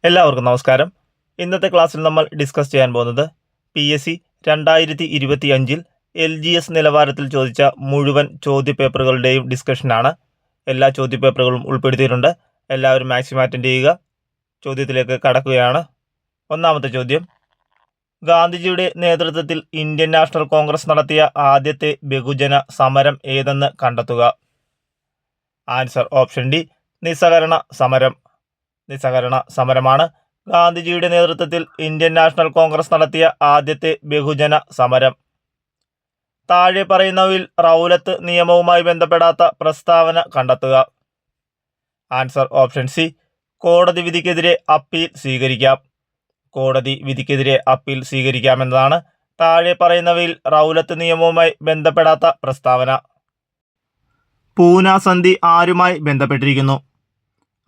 എല്ലാവർക്കും നമസ്കാരം. ഇന്നത്തെ ക്ലാസ്സിൽ നമ്മൾ ഡിസ്കസ് ചെയ്യാൻ പോകുന്നത് PSC 2025 LGS നിലവാരത്തിൽ ചോദിച്ച മുഴുവൻ ചോദ്യപേപ്പറുകളുടെയും ഡിസ്കഷനാണ്. എല്ലാ ചോദ്യപേപ്പറുകളും ഉൾപ്പെടുത്തിയിട്ടുണ്ട്. എല്ലാവരും മാക്സിമം അറ്റൻഡ് ചെയ്യുക. ചോദ്യത്തിലേക്ക് കടക്കുകയാണ്. ഒന്നാമത്തെ ചോദ്യം: ഗാന്ധിജിയുടെ നേതൃത്വത്തിൽ ഇന്ത്യൻ നാഷണൽ കോൺഗ്രസ് നടത്തിയ ആദ്യത്തെ ബഹുജന സമരം ഏതെന്ന് കണ്ടെത്തുക. ആൻസർ ഓപ്ഷൻ ഡി, നിസ്സഹകരണ സമരം. നിസ്സഹകരണ സമരമാണ് ഗാന്ധിജിയുടെ നേതൃത്വത്തിൽ ഇന്ത്യൻ നാഷണൽ കോൺഗ്രസ് നടത്തിയ ആദ്യത്തെ ബഹുജന സമരം. താഴെ പറയുന്നവയിൽ റൗലത്ത് നിയമവുമായി ബന്ധപ്പെടാത്ത പ്രസ്താവന കണ്ടെത്തുക. ആൻസർ ഓപ്ഷൻ സി, കോടതി വിധിക്കെതിരെ അപ്പീൽ സ്വീകരിക്കാം. കോടതി വിധിക്കെതിരെ അപ്പീൽ സ്വീകരിക്കാമെന്നതാണ് താഴെ പറയുന്നവയിൽ റൗലത്ത് നിയമവുമായി ബന്ധപ്പെടാത്ത പ്രസ്താവന. പൂന സന്ധി ആരുമായി ബന്ധപ്പെട്ടിരിക്കുന്നു?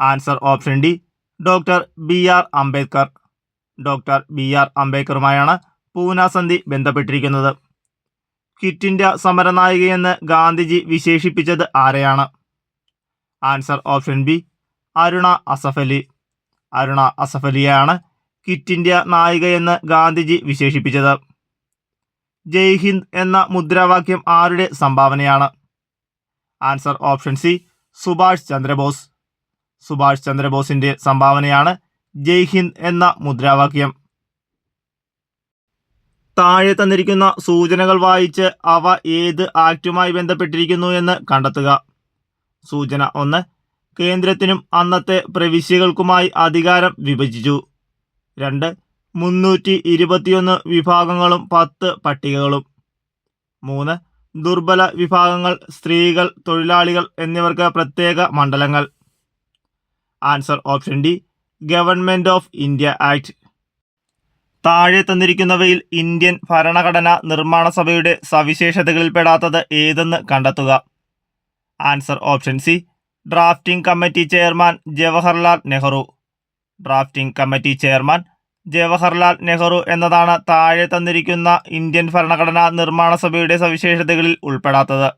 Answer option D, doctor BR Ambedkar. Doctor BR അംബേദ്കറുമായാണ് പൂന സന്ധി ബന്ധപ്പെട്ടിരിക്കുന്നത്. ക്വിറ്റ് ഇന്ത്യ സമരനായികയെന്ന് ഗാന്ധിജി വിശേഷിപ്പിച്ചത് ആരെയാണ്? Answer option B, Aruna Asaf Ali. Aruna Asaf അലിയെയാണ് ക്വിറ്റ് ഇന്ത്യ നായികയെന്ന് ഗാന്ധിജി വിശേഷിപ്പിച്ചത്. ജയ് ഹിന്ദ് എന്ന മുദ്രാവാക്യം ആരുടെ സംഭാവനയാണ്? Answer option C, Subhash Chandrabose. Subhash ചന്ദ്രബോസിന്റെ സംഭാവനയാണ് ജയ് ഹിന്ദ് എന്ന മുദ്രാവാക്യം. താഴെ തന്നിരിക്കുന്ന സൂചനകൾ വായിച്ച് അവ ഏത് ആക്ടുമായി ബന്ധപ്പെട്ടിരിക്കുന്നു എന്ന് കണ്ടെത്തുക. സൂചന 1: കേന്ദ്രത്തിനും അന്നത്തെ പ്രവിശ്യകൾക്കുമായി അധികാരം വിഭജിച്ചു. 2: 321 വിഭാഗങ്ങളും 10 പട്ടികകളും. 3: ദുർബല വിഭാഗങ്ങൾ, സ്ത്രീകൾ, തൊഴിലാളികൾ എന്നിവർക്ക് പ്രത്യേക മണ്ഡലങ്ങൾ. Answer option D, government of India act. താഴെ തന്നിരിക്കുന്നവയിൽ ഇന്ത്യൻ ഭരണഘടനാ നിർമ്മാണ സഭയുടെ സവിശേഷതകളിൽപ്പെടാത്തത് ഏതെന്ന് കണ്ടെത്തുക. Answer option C, drafting committee chairman Jawaharlal Nehru. Drafting committee chairman Jawaharlal Nehru എന്നതാണ് താഴെ തന്നിരിക്കുന്ന ഇന്ത്യൻ ഭരണഘടനാ നിർമ്മാണ സഭയുടെ സവിശേഷതകളിൽ ഉൾപ്പെടാത്തത്.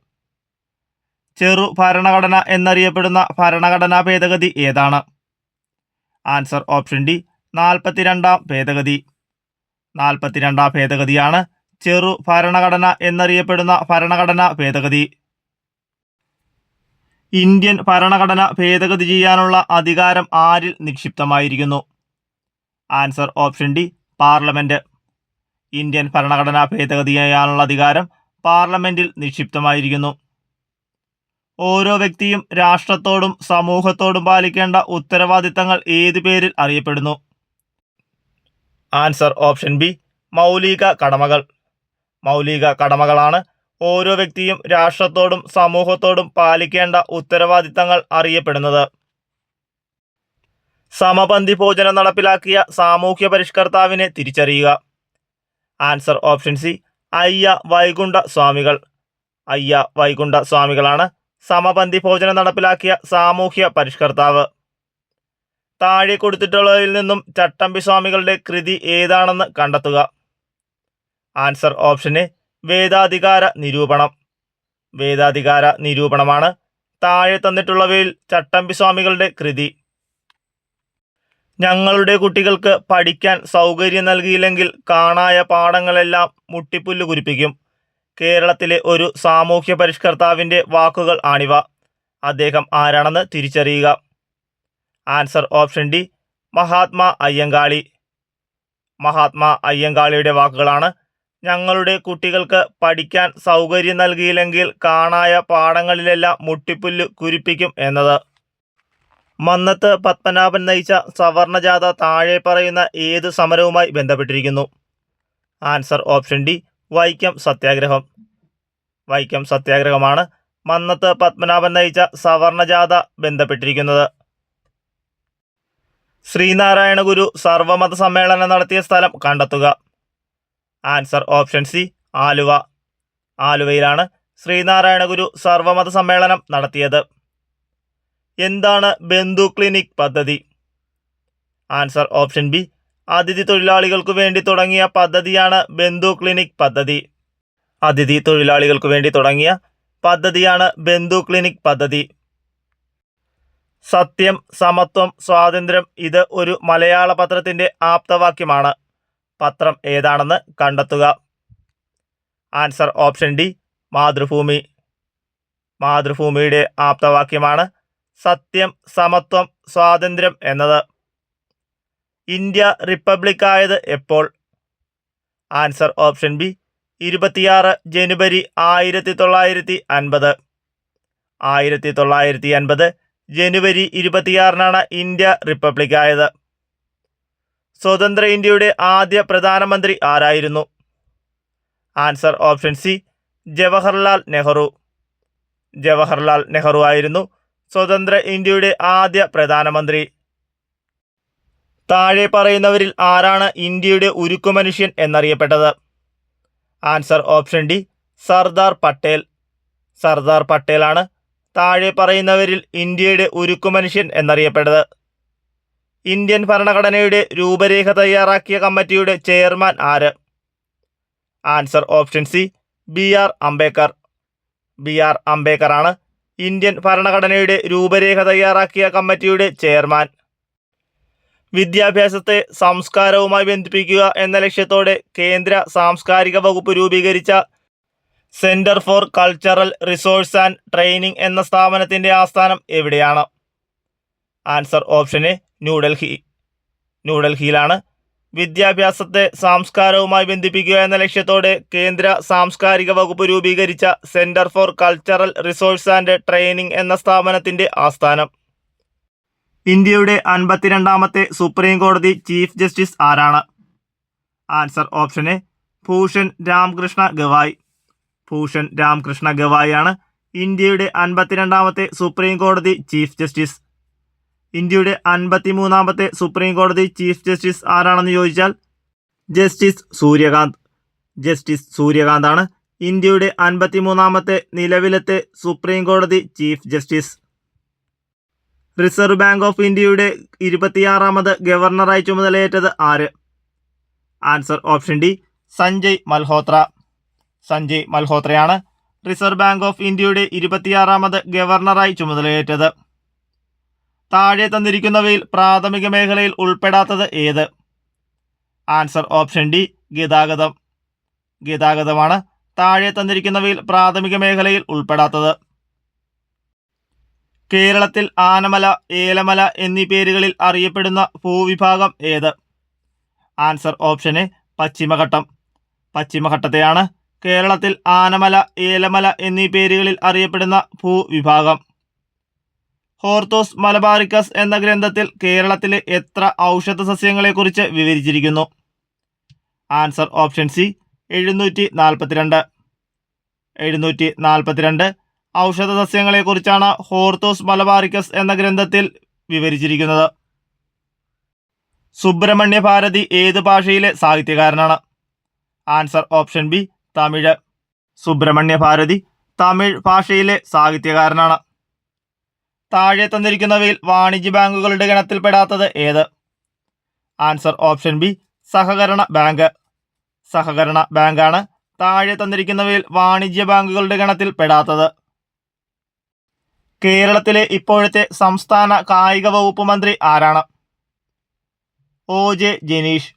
ചെറു ഭരണഘടന എന്നറിയപ്പെടുന്ന ഭരണഘടനാ ഭേദഗതി ഏതാണ്? ആൻസർ ഓപ്ഷൻ ഡി, 42ാം ഭേദഗതി. 42ാം ഭേദഗതിയാണ് ചെറു ഭരണഘടന എന്നറിയപ്പെടുന്ന ഭരണഘടനാ ഭേദഗതി. ഇന്ത്യൻ ഭരണഘടന ഭേദഗതി ചെയ്യാനുള്ള അധികാരം ആരിൽ നിക്ഷിപ്തമായിരിക്കുന്നു? Answer option D, parliament. Indian ഭരണഘടന ഭേദഗതി ചെയ്യാനുള്ള അധികാരം പാർലമെന്റിൽ നിക്ഷിപ്തമായിരിക്കുന്നു. ഓരോ വ്യക്തിയും രാഷ്ട്രത്തോടും സമൂഹത്തോടും പാലിക്കേണ്ട ഉത്തരവാദിത്തങ്ങൾ ഏതു പേരിൽ അറിയപ്പെടുന്നു? ആൻസർ ഓപ്ഷൻ ബി, മൗലിക കടമകൾ. മൗലിക കടമകളാണ് ഓരോ വ്യക്തിയും രാഷ്ട്രത്തോടും സമൂഹത്തോടും പാലിക്കേണ്ട ഉത്തരവാദിത്തങ്ങൾ അറിയപ്പെടുന്നത്. സമപന്തി ഭോജനം നടപ്പിലാക്കിയ സാമൂഹ്യ പരിഷ്കർത്താവിനെ തിരിച്ചറിയുക. ആൻസർ ഓപ്ഷൻ സി, അയ്യ വൈകുണ്ഠ സ്വാമികൾ. അയ്യ വൈകുണ്ഠ സ്വാമികളാണ് സമപന്തി ഭോജനം നടപ്പിലാക്കിയ സാമൂഹ്യ പരിഷ്കർത്താവ്. താഴെ കൊടുത്തിട്ടുള്ളതിൽ നിന്നും ചട്ടമ്പി സ്വാമികളുടെ കൃതി ഏതാണെന്ന് കണ്ടെത്തുക. ആൻസർ ഓപ്ഷൻ എ, വേദാധികാര നിരൂപണം. വേദാധികാര നിരൂപണമാണ് താഴെ തന്നിട്ടുള്ളവയിൽ ചട്ടമ്പി സ്വാമികളുടെ കൃതി. ഞങ്ങളുടെ കുട്ടികൾക്ക് പഠിക്കാൻ സൗകര്യം നൽകിയില്ലെങ്കിൽ കാണായ പാഠങ്ങളെല്ലാം മുട്ടിപ്പുല്ല് കുരിപ്പിക്കും. കേരളത്തിലെ ഒരു സാമൂഹ്യ പരിഷ്കർത്താവിൻ്റെ വാക്കുകൾ ആണിവ. അദ്ദേഹം ആരാണെന്ന് തിരിച്ചറിയുക. Answer option D, Mahatma Ayyankali. Mahatma അയ്യങ്കാളിയുടെ വാക്കുകളാണ് ഞങ്ങളുടെ കുട്ടികൾക്ക് പഠിക്കാൻ സൗകര്യം നൽകിയില്ലെങ്കിൽ കാണായ പാഠങ്ങളിലെല്ലാം മുട്ടിപ്പുല്ല് കുരിപ്പിക്കും എന്നത്. മന്നത്ത് പത്മനാഭൻ നയിച്ച സവർണജാഥ താഴെ പറയുന്ന ഏത് സമരവുമായി ബന്ധപ്പെട്ടിരിക്കുന്നു? ആൻസർ ഓപ്ഷൻ ഡി, വൈക്കം സത്യാഗ്രഹം. വൈക്കം സത്യാഗ്രഹമാണ് മന്നത്ത് പത്മനാഭൻ നയിച്ച സവർണജാഥ ബന്ധപ്പെട്ടിരിക്കുന്നത്. ശ്രീനാരായണ ഗുരു സർവമത സമ്മേളനം നടത്തിയ സ്ഥലം കണ്ടെത്തുക. Answer option C, Aluva. ആലുവയിലാണ് ശ്രീനാരായണ ഗുരു സർവമത സമ്മേളനം നടത്തിയത്. എന്താണ് ബന്ധു ക്ലിനിക് പദ്ധതി? ആൻസർ ഓപ്ഷൻ ബി, അതിഥി തൊഴിലാളികൾക്കു വേണ്ടി തുടങ്ങിയ പദ്ധതിയാണ് ബന്ധു ക്ലിനിക് പദ്ധതി. അതിഥി തൊഴിലാളികൾക്കു വേണ്ടി തുടങ്ങിയ പദ്ധതിയാണ് ബന്ധു ക്ലിനിക് പദ്ധതി. സത്യം, സമത്വം, സ്വാതന്ത്ര്യം ഇത് ഒരു മലയാള പത്രത്തിന്റെ ആപ്തവാക്യമാണ്. പത്രം ഏതാണെന്ന് കണ്ടെത്തുക. Answer option D, Mathrubhumi. മാതൃഭൂമിയുടെ ആപ്തവാക്യമാണ് സത്യം, സമത്വം, സ്വാതന്ത്ര്യം എന്നത്. ഇന്ത്യ റിപ്പബ്ലിക്കായത് എപ്പോൾ? ആൻസർ ഓപ്ഷൻ ബി, 26 ജനുവരി 1950. 1950 ജനുവരി 26-നാണ് ഇന്ത്യ റിപ്പബ്ലിക്കായത്. സ്വതന്ത്ര ഇന്ത്യയുടെ ആദ്യ പ്രധാനമന്ത്രി ആരായിരുന്നു? Answer option C, Jawaharlal Nehru. Jawaharlal Nehru ആയിരുന്നു സ്വതന്ത്ര ഇന്ത്യയുടെ ആദ്യ പ്രധാനമന്ത്രി. താഴെ പറയുന്നവരിൽ ആരാണ് ഇന്ത്യയുടെ ഉരുക്കുമനുഷ്യൻ എന്നറിയപ്പെട്ടത്? Answer option D, Sardar Patel. Sardar പട്ടേലാണ് താഴെ പറയുന്നവരിൽ ഇന്ത്യയുടെ ഉരുക്കുമനുഷ്യൻ എന്നറിയപ്പെട്ടത്. ഇന്ത്യൻ ഭരണഘടനയുടെ രൂപരേഖ തയ്യാറാക്കിയ കമ്മിറ്റിയുടെ ചെയർമാൻ ആര്? Answer option C, BR Ambedkar. BR അംബേദ്കറാണ് ഇന്ത്യൻ ഭരണഘടനയുടെ രൂപരേഖ തയ്യാറാക്കിയ കമ്മിറ്റിയുടെ ചെയർമാൻ. വിദ്യാഭ്യാസത്തെ സംസ്കാരവുമായി ബന്ധിപ്പിക്കുക എന്ന ലക്ഷ്യത്തോടെ കേന്ദ്ര സാംസ്കാരിക വകുപ്പ് രൂപീകരിച്ച centre for cultural resource and training എന്ന സ്ഥാപനത്തിന്റെ ആസ്ഥാനം എവിടെയാണ്? Answer option A, New Delhi. ന്യൂഡൽഹിയിലാണ് വിദ്യാഭ്യാസത്തെ സംസ്കാരവുമായി ബന്ധിപ്പിക്കുക എന്ന ലക്ഷ്യത്തോടെ കേന്ദ്ര സാംസ്കാരിക വകുപ്പ് രൂപീകരിച്ച centre for cultural resource and training എന്ന സ്ഥാപനത്തിന്റെ ആസ്ഥാനം. ഇന്ത്യയുടെ 52ാമത്തെ സുപ്രീം കോടതി ചീഫ് ജസ്റ്റിസ് ആരാണ്? Answer option A, Bhushan Ramkrishna Gavai. Bhushan Ramkrishna Gavai ആണ് ഇന്ത്യയുടെ 52ാമത്തെ സുപ്രീം കോടതി ചീഫ് ജസ്റ്റിസ്. ഇന്ത്യയുടെ 53ാമത്തെ സുപ്രീം കോടതി ചീഫ് ജസ്റ്റിസ് ആരാണെന്ന് ചോദിച്ചാൽ ജസ്റ്റിസ് സൂര്യകാന്ത്. ജസ്റ്റിസ് സൂര്യകാന്ത് ആണ് ഇന്ത്യയുടെ 53ാമത്തെ നിലവിലത്തെ സുപ്രീം കോടതി chief justice. Reserve bank of ഇന്ത്യയുടെ 26ാമത് ഗവർണറായി ചുമതലയേറ്റത് ആര്? Answer option D, Sanjay Malhotra. Sanjay മൽഹോത്രയാണ് റിസർവ് ബാങ്ക് ഓഫ് ഇന്ത്യയുടെ 26ാമത് ഗവർണറായി ചുമതലയേറ്റത്. താഴെ തന്നിരിക്കുന്നവയിൽ പ്രാഥമിക മേഖലയിൽ ഉൾപ്പെടാത്തത് ഏത്? ആൻസർ ഓപ്ഷൻ ഡി, ഗതാഗതം. ഗതാഗതമാണ് താഴെ തന്നിരിക്കുന്നവയിൽ പ്രാഥമിക മേഖലയിൽ ഉൾപ്പെടാത്തത്. കേരളത്തിൽ ആനമല, ഏലമല എന്നീ പേരുകളിൽ അറിയപ്പെടുന്ന ഭൂവിഭാഗം ഏത്? ആൻസർ ഓപ്ഷൻ എ, പശ്ചിമഘട്ടം. പശ്ചിമഘട്ടത്തെയാണ് കേരളത്തിൽ ആനമല, ഏലമല എന്നീ പേരുകളിൽ അറിയപ്പെടുന്ന ഭൂവിഭാഗം. ഹോർത്തൂസ് മലബാറിക്കസ് എന്ന ഗ്രന്ഥത്തിൽ കേരളത്തിലെ എത്ര ഔഷധ സസ്യങ്ങളെക്കുറിച്ച് വിവരിച്ചിരിക്കുന്നു? Answer option C, 742. 742 ഔഷധ സസ്യങ്ങളെക്കുറിച്ചാണ് ഹോർത്തൂസ് മലബാറിക്കസ് എന്ന ഗ്രന്ഥത്തിൽ വിവരിച്ചിരിക്കുന്നത്. സുബ്രഹ്മണ്യ ഭാരതി ഏത് ഭാഷയിലെ സാഹിത്യകാരനാണ്? Answer option B, Tamil. Subramanya Bharathi Tamil ഭാഷയിലെ സാഹിത്യകാരനാണ്. താഴെ തന്നിരിക്കുന്നവയിൽ വാണിജ്യ ബാങ്കുകളുടെ ഗണത്തിൽപ്പെടാത്തത് ഏത്? ആൻസർ ഓപ്ഷൻ ബി, സഹകരണ ബാങ്ക്. സഹകരണ ബാങ്കാണ് താഴെ തന്നിരിക്കുന്നവയിൽ വാണിജ്യ ബാങ്കുകളുടെ ഗണത്തിൽ പെടാത്തത്. കേരളത്തിലെ ഇപ്പോഴത്തെ സംസ്ഥാന കായിക വകുപ്പ് മന്ത്രി ആരാണ്? OJ ജനീഷ്.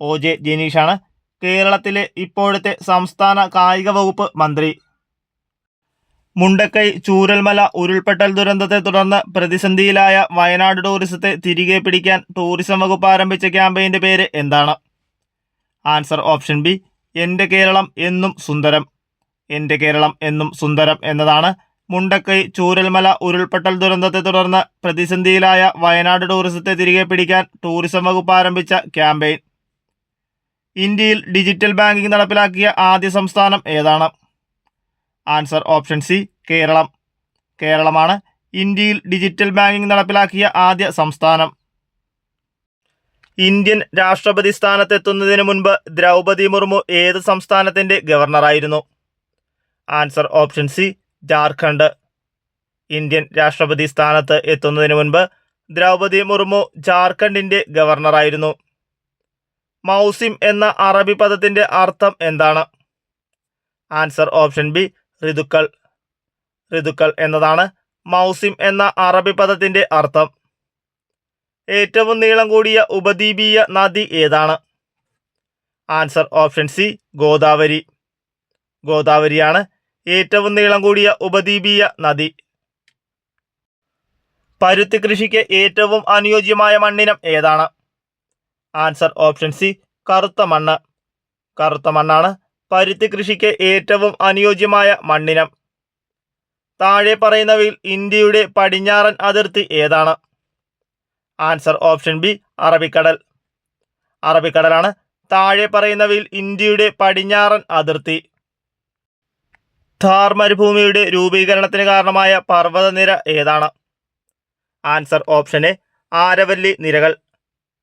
OJ ജനീഷാണ് കേരളത്തിലെ ഇപ്പോഴത്തെ സംസ്ഥാന കായിക വകുപ്പ് മന്ത്രി. മുണ്ടക്കൈ ചൂരൽമല ഉരുൾപൊട്ടൽ ദുരന്തത്തെ തുടർന്ന് പ്രതിസന്ധിയിലായ വയനാട് ടൂറിസത്തെ തിരികെ പിടിക്കാൻ ടൂറിസം വകുപ്പ് ആരംഭിച്ച ക്യാമ്പയിന്റെ പേര് എന്താണ്? ആൻസർ ഓപ്ഷൻ ബി, എൻ്റെ കേരളം എന്നും സുന്ദരം. എൻ്റെ കേരളം എന്നും സുന്ദരം എന്നതാണ് മുണ്ടക്കൈ ചൂരൽമല ഉരുൾപൊട്ടൽ ദുരന്തത്തെ തുടർന്ന് പ്രതിസന്ധിയിലായ വയനാട് ടൂറിസത്തെ തിരികെ പിടിക്കാൻ ടൂറിസം വകുപ്പ് ആരംഭിച്ച ക്യാമ്പയിൻ. ഇന്ത്യയിൽ ഡിജിറ്റൽ ബാങ്കിംഗ് നടപ്പിലാക്കിയ ആദ്യ സംസ്ഥാനം ഏതാണ്? Answer option C, Keralam. കേരളമാണ് ഇന്ത്യയിൽ ഡിജിറ്റൽ ബാങ്കിംഗ് നടപ്പിലാക്കിയ ആദ്യ സംസ്ഥാനം. ഇന്ത്യൻ രാഷ്ട്രപതി സ്ഥാനത്തെത്തുന്നതിന് മുൻപ് ദ്രൗപദി മുർമു ഏത് സംസ്ഥാനത്തിന്റെ ഗവർണറായിരുന്നു? Answer option C, Jharkhand. Indian രാഷ്ട്രപതി സ്ഥാനത്ത് എത്തുന്നതിന് മുൻപ് ദ്രൗപദി മുർമു ജാർഖണ്ഡിന്റെ ഗവർണറായിരുന്നു. മൗസിം എന്ന അറബി പദത്തിന്റെ അർത്ഥം എന്താണ്? ആൻസർ ഓപ്ഷൻ ബി, ഋതുക്കൾ. ഋതുക്കൾ എന്നതാണ് മൗസിം എന്ന അറബി പദത്തിന്റെ അർത്ഥം? ഏറ്റവും നീളം കൂടിയ ഉപദ്വീപീയ നദി ഏതാണ്? Answer option C Godavari. ഗോദാവരിയാണ് ഏറ്റവും നീളം കൂടിയ ഉപദ്വീപീയ നദി. പരുത്തി കൃഷിക്ക് ഏറ്റവും അനുയോജ്യമായ മണ്ണിനം ഏതാണ്? ആൻസർ ഓപ്ഷൻ സി കറുത്ത മണ്ണ്. കറുത്ത മണ്ണാണ് പരുത്തി കൃഷിക്ക് ഏറ്റവും അനുയോജ്യമായ മണ്ണിനം. താഴെ പറയുന്നവയിൽ ഇന്ത്യയുടെ പടിഞ്ഞാറൻ അതിർത്തി ഏതാണ്? ആൻസർ ഓപ്ഷൻ ബി അറബിക്കടൽ. അറബിക്കടലാണ് താഴെ പറയുന്നവയിൽ ഇന്ത്യയുടെ പടിഞ്ഞാറൻ അതിർത്തി. ഥാർ മരുഭൂമിയുടെ രൂപീകരണത്തിന് കാരണമായ പർവ്വതനിര ഏതാണ്? ആൻസർ ഓപ്ഷൻ എ ആരവല്ലി നിരകൾ.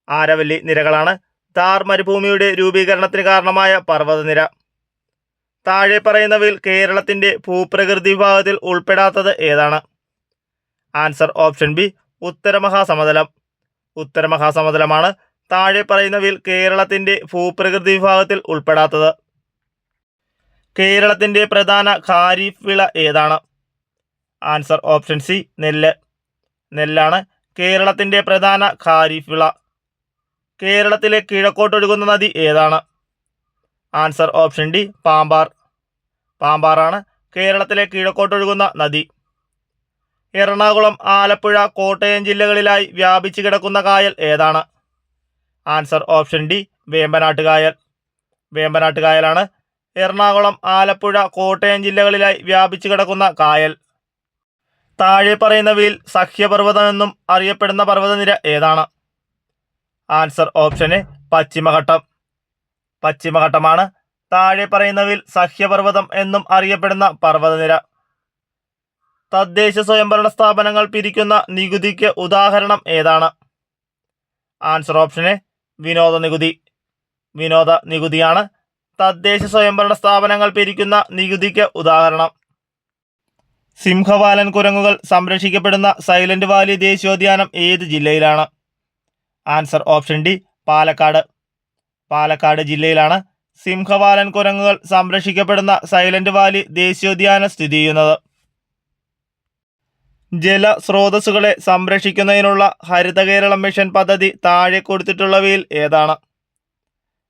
ആരവല്ലി നിരകളാണ് ഥാർ മരുഭൂമിയുടെ രൂപീകരണത്തിന് കാരണമായ പർവ്വതനിര. താഴെ പറയുന്നവയിൽ കേരളത്തിന്റെ ഭൂപ്രകൃതി വിഭാഗത്തിൽ ഉൾപ്പെടാത്തത് ഏതാണ്? ആൻസർ ഓപ്ഷൻ ബി ഉത്തരമഹാസമതലം. ഉത്തരമഹാസമതലമാണ് താഴെ പറയുന്നവയിൽ കേരളത്തിന്റെ ഭൂപ്രകൃതി വിഭാഗത്തിൽ ഉൾപ്പെടാത്തത്. കേരളത്തിന്റെ പ്രധാന ഖാരിഫ് വിള ഏതാണ്? ആൻസർ ഓപ്ഷൻ സി നെല്ല്. നെല്ലാണ് കേരളത്തിന്റെ പ്രധാന ഖാരിഫ് വിള. കേരളത്തിലെ കിഴക്കോട്ടൊഴുകുന്ന നദി ഏതാണ്? Answer option D Pambar. പാമ്പാറാണ് കേരളത്തിലെ കിഴക്കോട്ടൊഴുകുന്ന നദി. എറണാകുളം, ആലപ്പുഴ, കോട്ടയം ജില്ലകളിലായി വ്യാപിച്ചു കിടക്കുന്ന കായൽ ഏതാണ്? ആൻസർ ഓപ്ഷൻ ഡി വേമ്പനാട്ട് കായൽ. വേമ്പനാട്ട് കായലാണ് എറണാകുളം, ആലപ്പുഴ, കോട്ടയം ജില്ലകളിലായി വ്യാപിച്ചു കിടക്കുന്ന കായൽ. താഴെ പറയുന്നവയിൽ സഹ്യപർവ്വതം എന്നും അറിയപ്പെടുന്ന പർവ്വതനിര ഏതാണ്? ആൻസർ ഓപ്ഷൻ എ പശ്ചിമഘട്ടം. പശ്ചിമഘട്ടമാണ് താഴെ പറയുന്നവയിൽ സഹ്യപർവ്വതം എന്നും അറിയപ്പെടുന്ന പർവ്വതനിര. തദ്ദേശ സ്വയംഭരണ സ്ഥാപനങ്ങൾ പിരിക്കുന്ന നികുതിക്ക് ഉദാഹരണം ഏതാണ്? ആൻസർ ഓപ്ഷൻ എ വിനോദ നികുതി. വിനോദ നികുതിയാണ് തദ്ദേശ സ്വയംഭരണ സ്ഥാപനങ്ങൾ പിരിക്കുന്ന നികുതിക്ക് ഉദാഹരണം. സിംഹവാലൻ കുരങ്ങുകൾ സംരക്ഷിക്കപ്പെടുന്ന സൈലന്റ് വാലി ദേശീയോദ്യാനം ഏത് ജില്ലയിലാണ്? Answer option D Palakkad. Palakkad ജില്ലയിലാണ് സിംഹവാലൻ കുരങ്ങുകൾ സംരക്ഷിക്കപ്പെടുന്ന സൈലന്റ് വാലി ദേശീയോദ്യാനം സ്ഥിതി ചെയ്യുന്നത്. ജലസ്രോതസ്സുകളെ സംരക്ഷിക്കുന്നതിനുള്ള ഹരിത കേരളം മിഷൻ പദ്ധതി താഴെ കൊടുത്തിട്ടുള്ളവയിൽ ഏതാണ്?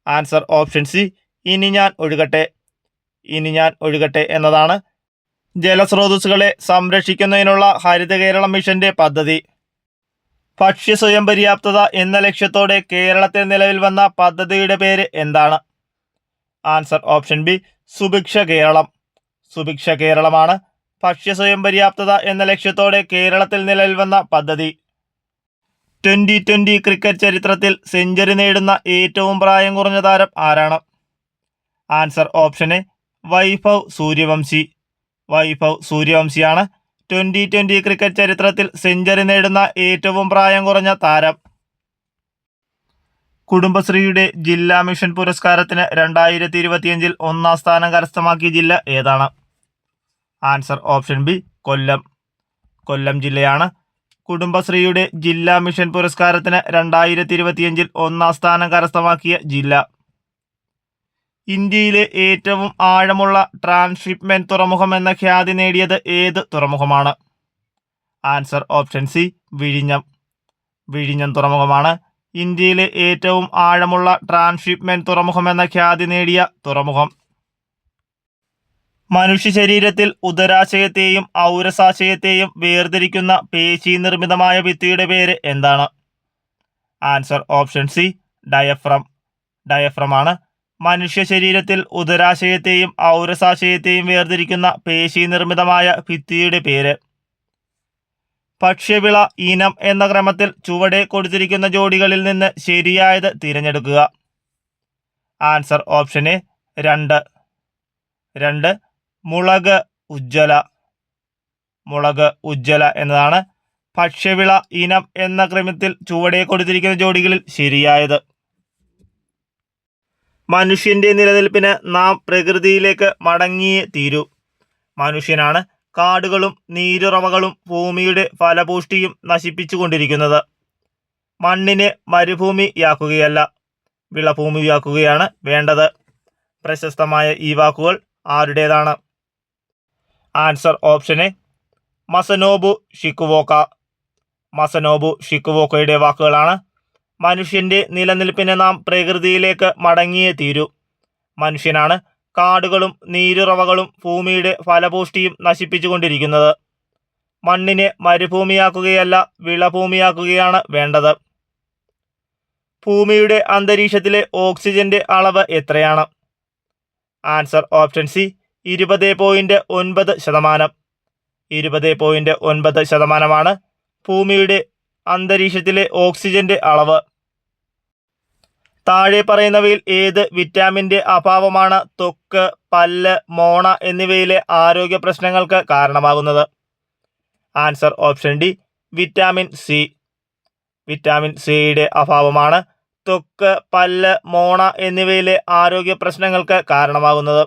ആൻസർ ഓപ്ഷൻ സി ഇനി ഞാൻ ഒഴുകട്ടെ. ഇനി ഞാൻ ഒഴുകട്ടെ എന്നതാണ് ജലസ്രോതസ്സുകളെ സംരക്ഷിക്കുന്നതിനുള്ള ഹരിത കേരളം മിഷന്റെ പദ്ധതി. ഭക്ഷ്യ സ്വയം പര്യാപ്തത എന്ന ലക്ഷ്യത്തോടെ കേരളത്തിൽ നിലവിൽ വന്ന പദ്ധതിയുടെ പേര് എന്താണ്? Answer option B Subhiksha Keralam. Subhiksha കേരളമാണ് ഭക്ഷ്യ സ്വയം പര്യാപ്തത എന്ന ലക്ഷ്യത്തോടെ കേരളത്തിൽ നിലവിൽ വന്ന പദ്ധതി. 2020 ക്രിക്കറ്റ് ചരിത്രത്തിൽ സെഞ്ചുറി നേടുന്ന ഏറ്റവും പ്രായം കുറഞ്ഞ താരം ആരാണ്? Answer option A Vaibhav Suryavanshi. Vaibhav സൂര്യവംശിയാണ് 2020 ക്രിക്കറ്റ് ചരിത്രത്തിൽ സെഞ്ചുറി നേടുന്ന ഏറ്റവും പ്രായം കുറഞ്ഞ താരം. കുടുംബശ്രീയുടെ ജില്ലാ മിഷൻ പുരസ്കാരത്തിന് 2025 ഒന്നാം സ്ഥാനം കരസ്ഥമാക്കിയ ജില്ല ഏതാണ്? ആൻസർ ഓപ്ഷൻ ബി കൊല്ലം. കൊല്ലം ജില്ലയാണ് കുടുംബശ്രീയുടെ ജില്ലാ മിഷൻ പുരസ്കാരത്തിന് 2025 ഒന്നാം സ്ഥാനം കരസ്ഥമാക്കിയ ജില്ല. ഇന്ത്യയിലെ ഏറ്റവും ആഴമുള്ള ട്രാൻസ്ഷിപ്മെന്റ് തുറമുഖം എന്ന ഖ്യാതി നേടിയത് ഏത് തുറമുഖമാണ്? ആൻസർ ഓപ്ഷൻ സി വിഴിഞ്ഞം. വിഴിഞ്ഞം തുറമുഖമാണ് ഇന്ത്യയിലെ ഏറ്റവും ആഴമുള്ള ട്രാൻസ്ഷിപ്മെന്റ് തുറമുഖം എന്ന ഖ്യാതി നേടിയ തുറമുഖം. മനുഷ്യ ശരീരത്തിൽ ഉദരാശയത്തെയും ഔരസാശയത്തെയും വേർതിരിക്കുന്ന പേശി നിർമ്മിതമായ ഭിത്തിയുടെ പേര് എന്താണ്? Answer option C diaphragm. ഡയഫ്രമാണ് മനുഷ്യ ശരീരത്തിൽ ഉദരാശയത്തെയും ഔരസാശയത്തെയും വേർതിരിക്കുന്ന പേശി നിർമ്മിതമായ ഭിത്തിയുടെ പേര്. ഭക്ഷ്യവിള ഇനം എന്ന ക്രമത്തിൽ ചുവടെ കൊടുത്തിരിക്കുന്ന ജോഡികളിൽ നിന്ന് ശരിയായത് തിരഞ്ഞെടുക്കുക. Answer option A 2. മുളക് ഉജ്ജ്വല. മുളക് ഉജ്ജ്വല എന്നതാണ് ഭക്ഷ്യവിള ഇനം എന്ന ക്രമത്തിൽ ചുവടെ കൊടുത്തിരിക്കുന്ന ജോഡികളിൽ ശരിയായത്. മനുഷ്യന്റെ നിലനിൽപ്പിന് നാം പ്രകൃതിയിലേക്ക് മടങ്ങിയേ തീരൂ. മനുഷ്യനാണ് കാടുകളും നീരുറവകളും ഭൂമിയുടെ ഫലപുഷ്ടിയും നശിപ്പിച്ചുകൊണ്ടിരിക്കുന്നത്. മണ്ണിനെ മരുഭൂമിയാക്കുകയല്ല, വിളഭൂമിയാക്കുകയാണ് വേണ്ടത്. പ്രശസ്തമായ ഈ വാക്കുകൾ ആരുടേതാണ്? Answer option A Masanobu Fukuoka. Masanobu ഷിക്കുവോക്കയുടെ വാക്കുകളാണ്: മനുഷ്യന്റെ നിലനിൽപ്പിന് നാം പ്രകൃതിയിലേക്ക് മടങ്ങിയേ തീരൂ. മനുഷ്യനാണ് കാടുകളും നീരുറവകളും ഭൂമിയുടെ ഫലപുഷ്ടിയും നശിപ്പിച്ചുകൊണ്ടിരിക്കുന്നത്. മണ്ണിനെ മരുഭൂമിയാക്കുകയല്ല, വിളഭൂമിയാക്കുകയാണ് വേണ്ടത്. ഭൂമിയുടെ അന്തരീക്ഷത്തിലെ ഓക്സിജന്റെ അളവ് എത്രയാണ്? Answer option C 20.9%. 20.9% ഭൂമിയുടെ അന്തരീക്ഷത്തിലെ ഓക്സിജന്റെ അളവ്. താഴെ പറയുന്നവയിൽ ഏത് വിറ്റാമിൻ്റെ അഭാവമാണ് ത്വക്ക്, പല്ല്, മോണ എന്നിവയിലെ ആരോഗ്യ പ്രശ്നങ്ങൾക്ക് കാരണമാകുന്നത്? Answer option D vitamin C. Vitamin സിയുടെ അഭാവമാണ് ത്വക്ക്, പല്ല്, മോണ എന്നിവയിലെ ആരോഗ്യ പ്രശ്നങ്ങൾക്ക് കാരണമാകുന്നത്.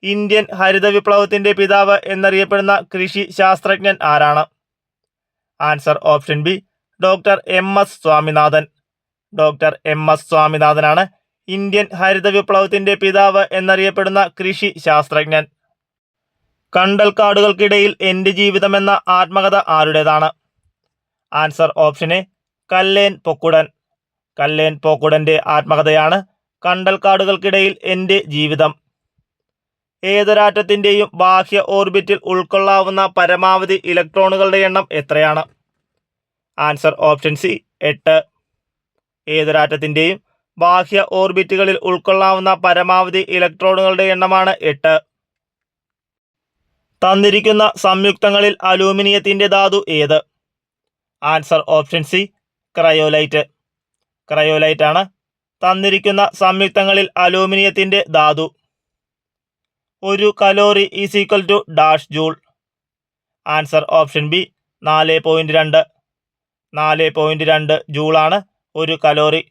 ഇന്ത്യൻ ഹരിത വിപ്ലവത്തിന്റെ പിതാവ് എന്നറിയപ്പെടുന്ന കൃഷി ശാസ്ത്രജ്ഞൻ ആരാണ്? Answer option B doctor M S. Swaminathan. Doctor M S. സ്വാമിനാഥനാണ് ഇന്ത്യൻ ഹരിത വിപ്ലവത്തിന്റെ പിതാവ് എന്നറിയപ്പെടുന്ന കൃഷി ശാസ്ത്രജ്ഞൻ. കണ്ടൽക്കാടുകൾക്കിടയിൽ എൻ്റെ ജീവിതം എന്ന ആത്മകഥ ആരുടേതാണ്? Answer option A Kallen Pokkudan. Kallen പൊക്കുടന്റെ ആത്മകഥയാണ് കണ്ടൽക്കാടുകൾക്കിടയിൽ എൻ്റെ ജീവിതം. ഏതൊരാറ്റത്തിൻ്റെയും ബാഹ്യ ഓർബിറ്റിൽ ഉൾക്കൊള്ളാവുന്ന പരമാവധി ഇലക്ട്രോണുകളുടെ എണ്ണം എത്രയാണ്? Answer option C 8. ഏതൊരാറ്റത്തിൻ്റെയും ബാഹ്യ ഓർബിറ്റുകളിൽ ഉൾക്കൊള്ളാവുന്ന പരമാവധി ഇലക്ട്രോണുകളുടെ എണ്ണമാണ് 8. തന്നിരിക്കുന്ന സംയുക്തങ്ങളിൽ അലൂമിനിയത്തിന്റെ ധാതു ഏത്? Answer option C cryolite. Cryolite ആണ് തന്നിരിക്കുന്ന സംയുക്തങ്ങളിൽ അലൂമിനിയത്തിന്റെ ധാതു. ഒരു calorie is equal to dash joule. Answer option B 4.2. 4.2 ജൂളാണ് ഒരു കലോറി.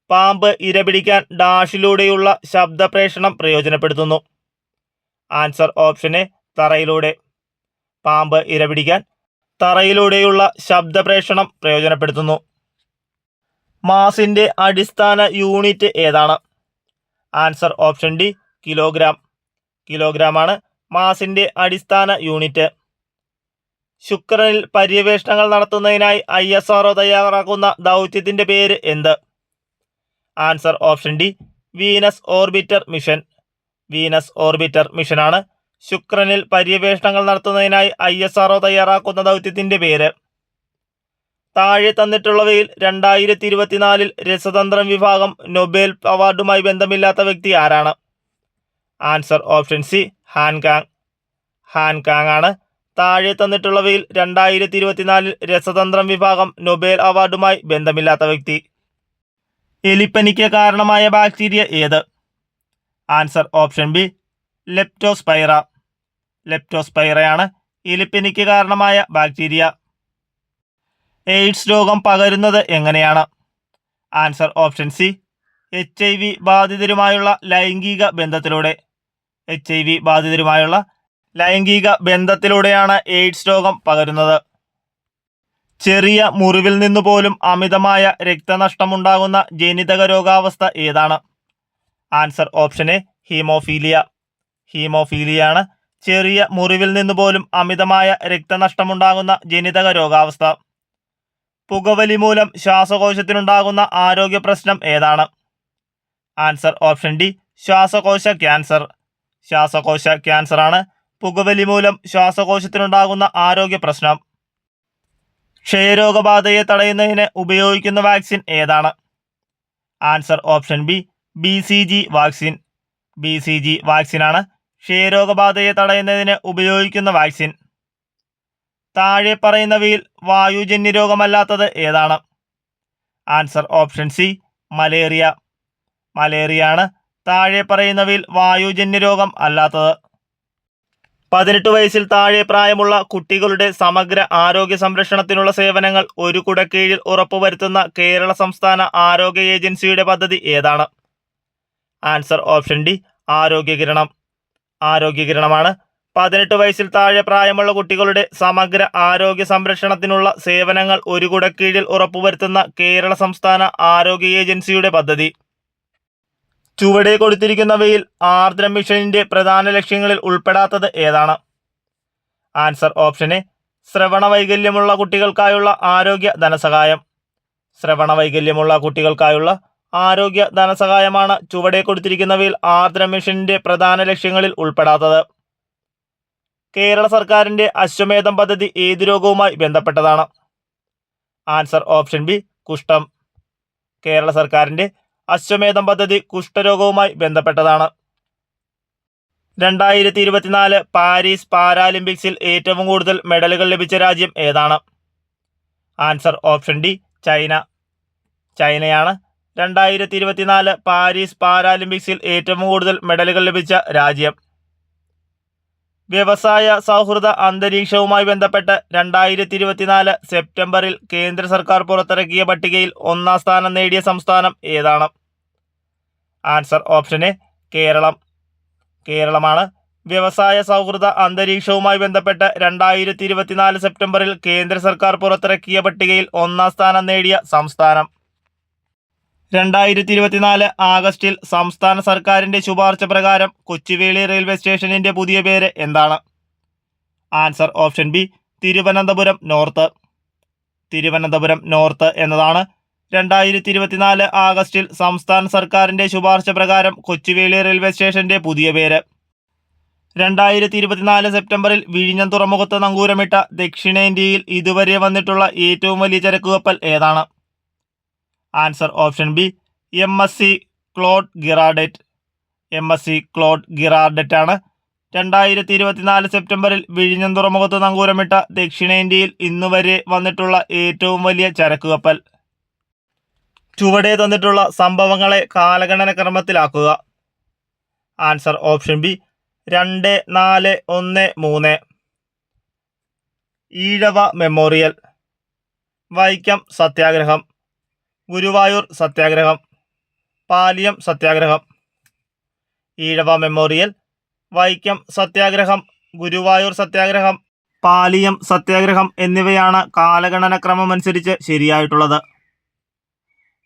പാമ്പ് ഇരപിടിക്കാൻ ഡാഷിലൂടെയുള്ള ശബ്ദപ്രേഷണം പ്രയോജനപ്പെടുത്തുന്നു. ആൻസർ ഓപ്ഷൻ എ തറയിലൂടെ. പാമ്പ് ഇരപിടിക്കാൻ തറയിലൂടെയുള്ള ശബ്ദപ്രേഷണം പ്രയോജനപ്പെടുത്തുന്നു. മാസിന്റെ അടിസ്ഥാന യൂണിറ്റ് ഏതാണ്? Answer option D kilogram. കിലോഗ്രാമാണ് മാസിന്റെ അടിസ്ഥാന യൂണിറ്റ്. ശുക്രനിൽ പര്യവേഷണങ്ങൾ നടത്തുന്നതിനായി ISRO തയ്യാറാക്കുന്ന ദൗത്യത്തിന്റെ പേര് എന്ത്? Answer option D Venus orbiter mission. Venus orbiter മിഷനാണ് ശുക്രനിൽ പര്യവേഷണങ്ങൾ നടത്തുന്നതിനായി ISRO തയ്യാറാക്കുന്ന ദൗത്യത്തിന്റെ പേര്. താഴെ തന്നിട്ടുള്ളവയിൽ 2024 രസതന്ത്രം വിഭാഗം നൊബേൽ അവാർഡുമായി ബന്ധമില്ലാത്ത വ്യക്തി ആരാണ്? Answer option C Han Kang. Han Kang ആണ് താഴെ തന്നിട്ടുള്ളവയിൽ 2024 രസതന്ത്രം വിഭാഗം നൊബേൽ അവാർഡുമായി ബന്ധമില്ലാത്ത വ്യക്തി. എലിപ്പനിക്ക് കാരണമായ ബാക്ടീരിയ ഏത്? Answer option B leptospira. ലെപ്റ്റോസ്പൈറയാണ് എലിപ്പനിക്ക് കാരണമായ ബാക്ടീരിയ. എയ്ഡ്സ് രോഗം പകരുന്നത് എങ്ങനെയാണ്? ആൻസർ ഓപ്ഷൻ സി HIV ബാധിതരുമായുള്ള ലൈംഗിക ബന്ധത്തിലൂടെ. HIV ബാധിതരുമായുള്ള ലൈംഗിക ബന്ധത്തിലൂടെയാണ് എയ്ഡ്സ് രോഗം പകരുന്നത്. ചെറിയ മുറിവിൽ നിന്നു പോലും അമിതമായ രക്തനഷ്ടമുണ്ടാകുന്ന ജനിതക രോഗാവസ്ഥ ഏതാണ്? Answer option A haemophilia. ഹീമോഫീലിയാണ് ചെറിയ മുറിവിൽ നിന്നു പോലും അമിതമായ രക്തനഷ്ടമുണ്ടാകുന്ന ജനിതക രോഗാവസ്ഥ. പുകവലി മൂലം ശ്വാസകോശത്തിനുണ്ടാകുന്ന ആരോഗ്യ പ്രശ്നം ഏതാണ്? ആൻസർ ഓപ്ഷൻ ഡി ശ്വാസകോശ ക്യാൻസർ. ശ്വാസകോശ ക്യാൻസറാണ് പുകവലി മൂലം ശ്വാസകോശത്തിനുണ്ടാകുന്ന ആരോഗ്യ പ്രശ്നം. ക്ഷയരോഗബാധയെ തടയുന്നതിന് ഉപയോഗിക്കുന്ന വാക്സിൻ ഏതാണ്? Answer option B BCG vaccine. BCG വാക്സിനാണ് ക്ഷയരോഗബാധയെ തടയുന്നതിന് ഉപയോഗിക്കുന്ന വാക്സിൻ. താഴെ പറയുന്നവയിൽ വായുജന്യ രോഗമല്ലാത്തത് ഏതാണ്? Answer option C malaria. മലേറിയയാണ് താഴെ പറയുന്നവയിൽ വായുജന്യ രോഗം അല്ലാത്തത്. 18 വയസ്സിൽ താഴെ പ്രായമുള്ള കുട്ടികളുടെ സമഗ്ര ആരോഗ്യ സംരക്ഷണത്തിനുള്ള സേവനങ്ങൾ ഒരു കുടക്കീഴിൽ ഉറപ്പുവരുത്തുന്ന കേരള സംസ്ഥാന ആരോഗ്യ ഏജൻസിയുടെ പദ്ധതി ഏതാണ്? ആൻസർ ഓപ്ഷൻ ഡി ആരോഗ്യകിരണം. ആരോഗ്യകിരണമാണ് 18 വയസ്സിൽ താഴെ പ്രായമുള്ള കുട്ടികളുടെ സമഗ്ര ആരോഗ്യ സംരക്ഷണത്തിനുള്ള സേവനങ്ങൾ ഒരു കുടക്കീഴിൽ ഉറപ്പുവരുത്തുന്ന കേരള സംസ്ഥാന ആരോഗ്യ ഏജൻസിയുടെ പദ്ധതി. ചുവടെ കൊടുത്തിരിക്കുന്നവയിൽ ആർദ്രം മിഷനിന്റെ പ്രധാന ലക്ഷ്യങ്ങളിൽ ഉൾപ്പെടാത്തത് ഏതാണ്? ആൻസർ ഓപ്ഷൻ എ ശ്രവണ വൈകല്യമുള്ള കുട്ടികൾക്കായുള്ള ആരോഗ്യ ധനസഹായം. ശ്രവണ വൈകല്യമുള്ള കുട്ടികൾക്കായുള്ള ആരോഗ്യ ധനസഹായമാണ് ചുവടെ കൊടുത്തിരിക്കുന്നവയിൽ ആർദ്ര മിഷന്റെ പ്രധാന ലക്ഷ്യങ്ങളിൽ ഉൾപ്പെടാത്തത്. കേരള സർക്കാരിന്റെ അശ്വമേധം പദ്ധതി ഏതു രോഗവുമായി ബന്ധപ്പെട്ടതാണ്? ആൻസർ ഓപ്ഷൻ ബി കുഷ്ഠം. കേരള സർക്കാരിന്റെ അശ്വമേധം പദ്ധതി കുഷ്ഠരോഗവുമായി ബന്ധപ്പെട്ടതാണ്. 2024 പാരീസ് പാരാലിമ്പിക്സിൽ ഏറ്റവും കൂടുതൽ മെഡലുകൾ ലഭിച്ച രാജ്യം ഏതാണ്? Answer option D China. ചൈനയാണ് 2024 പാരീസ് പാരാലിമ്പിക്സിൽ ഏറ്റവും കൂടുതൽ മെഡലുകൾ ലഭിച്ച രാജ്യം. വ്യവസായ സൗഹൃദ അന്തരീക്ഷവുമായി ബന്ധപ്പെട്ട് 2024 സെപ്റ്റംബറിൽ കേന്ദ്ര സർക്കാർ പുറത്തിറക്കിയ പട്ടികയിൽ 1-ാം സ്ഥാനം നേടിയ സംസ്ഥാനം ഏതാണ്? Answer option A Keralam. കേരളമാണ് വ്യവസായ സൗഹൃദ അന്തരീക്ഷവുമായി ബന്ധപ്പെട്ട് 2024 സെപ്റ്റംബറിൽ കേന്ദ്ര സർക്കാർ പുറത്തിറക്കിയ പട്ടികയിൽ 1-ാം സ്ഥാനം നേടിയ സംസ്ഥാനം. 2024 ആഗസ്റ്റിൽ സംസ്ഥാന സർക്കാരിന്റെ ശുപാർശ പ്രകാരം കൊച്ചുവേളി റെയിൽവേ സ്റ്റേഷനിന്റെ പുതിയ പേര് എന്താണ്? Answer option B Thiruvananthapuram north. Thiruvananthapuram north എന്നതാണ് 2024 ആഗസ്റ്റിൽ സംസ്ഥാന സർക്കാരിന്റെ ശുപാർശ പ്രകാരം കൊച്ചുവേളി റെയിൽവേ സ്റ്റേഷന്റെ പുതിയ പേര്. 2024 സെപ്റ്റംബറിൽ വിഴിഞ്ഞം തുറമുഖത്ത് നങ്കൂരമിട്ട ദക്ഷിണേന്ത്യയിൽ ഇതുവരെ വന്നിട്ടുള്ള ഏറ്റവും വലിയ ചരക്ക് കപ്പൽ ഏതാണ്? Answer option B MSC Claude Girardet. MSC Claude Girardet ആണ് 2024 സെപ്റ്റംബറിൽ വിഴിഞ്ഞം തുറമുഖത്ത് നങ്കൂരമിട്ട ദക്ഷിണേന്ത്യയിൽ ഇന്നുവരെ വന്നിട്ടുള്ള ഏറ്റവും വലിയ ചരക്ക് കപ്പൽ. ചുവടെ തന്നിട്ടുള്ള സംഭവങ്ങളെ കാലഗണന ക്രമത്തിലാക്കുക. Answer option B 2, 4, 1, 3. Ezhava memorial, Vaikom സത്യാഗ്രഹം, ഗുരുവായൂർ സത്യാഗ്രഹം, പാലിയം സത്യാഗ്രഹം. ഈഴവ മെമ്മോറിയൽ, വൈക്കം സത്യാഗ്രഹം, ഗുരുവായൂർ സത്യാഗ്രഹം, പാലിയം സത്യാഗ്രഹം എന്നിവയാണ് കാലഗണന ക്രമമനുസരിച്ച് ശരിയായിട്ടുള്ളത്.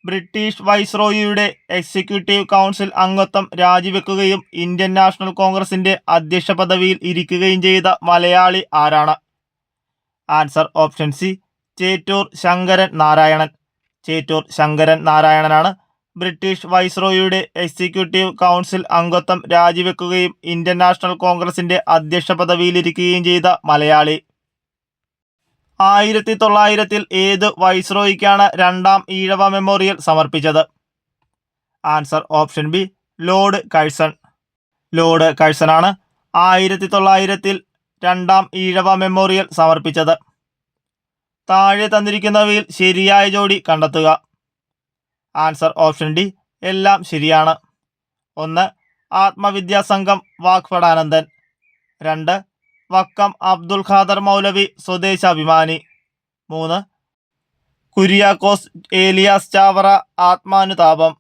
ബ്രിട്ടീഷ് വൈസ്രോയിയുടെ എക്സിക്യൂട്ടീവ് കൗൺസിൽ അംഗത്വം രാജിവെക്കുകയും ഇന്ത്യൻ നാഷണൽ കോൺഗ്രസിന്റെ അധ്യക്ഷ പദവിയിൽ ഇരിക്കുകയും ചെയ്ത മലയാളി ആരാണ്? Answer option C Chettur Sankaran Narayanan. Chettur Sankaran നാരായണനാണ് ബ്രിട്ടീഷ് വൈസ്രോയിയുടെ എക്സിക്യൂട്ടീവ് കൗൺസിൽ അംഗത്വം രാജിവെക്കുകയും ഇന്ത്യൻ നാഷണൽ കോൺഗ്രസിന്റെ അധ്യക്ഷ പദവിയിലിരിക്കുകയും ചെയ്ത മലയാളി. 1900 ഏത് വൈസ്രോയിക്കാണ് 2-ാം ഈഴവ മെമ്മോറിയൽ സമർപ്പിച്ചത്? Answer option B lord Curzon. Lord കഴ്സണാണ് 1900 2-ാം ഈഴവ മെമ്മോറിയൽ സമർപ്പിച്ചത്. താഴെ തന്നിരിക്കുന്നവയിൽ ശരിയായ ജോഡി കണ്ടെത്തുക. ആൻസർ ഓപ്ഷൻ ഡി എല്ലാം ശരിയാണ്. 1 ആത്മവിദ്യാസംഘം വാഗ്ഭടാനന്ദൻ. 2 വക്കം അബ്ദുൽ ഖാദർ മൗലവി സ്വദേശാഭിമാനി. 3 കുര്യാക്കോസ് ഏലിയാസ് ചാവറ ആത്മാനുതാപം.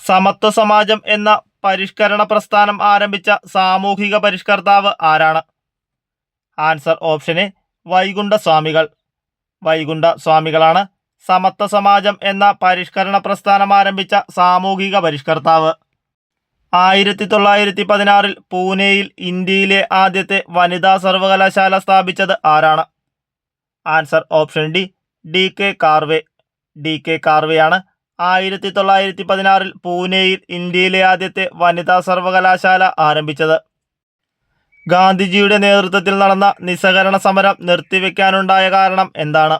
സമത്വ സമാജം എന്ന പരിഷ്കരണ പ്രസ്ഥാനം ആരംഭിച്ച സാമൂഹിക പരിഷ്കർത്താവ് ആരാണ്? ആൻസർ ഓപ്ഷൻ എ വൈകുണ്ഠ സ്വാമികൾ. വൈകുണ്ഠ സ്വാമികളാണ് സമത്വ സമാജം എന്ന പരിഷ്കരണ പ്രസ്ഥാനം ആരംഭിച്ച സാമൂഹിക പരിഷ്കർത്താവ്. 1916 പൂനെയിൽ ഇന്ത്യയിലെ ആദ്യത്തെ വനിതാ സർവകലാശാല സ്ഥാപിച്ചത് ആരാണ്? Answer option D DK Karve. DK കാർവേയാണ് 1916 പൂനെയിൽ ഇന്ത്യയിലെ ആദ്യത്തെ വനിതാ സർവകലാശാല ആരംഭിച്ചത്. ഗാന്ധിജിയുടെ നേതൃത്വത്തിൽ നടന്ന നിസ്സഹകരണ സമരം നിർത്തിവെക്കാനുണ്ടായ കാരണം എന്താണ്?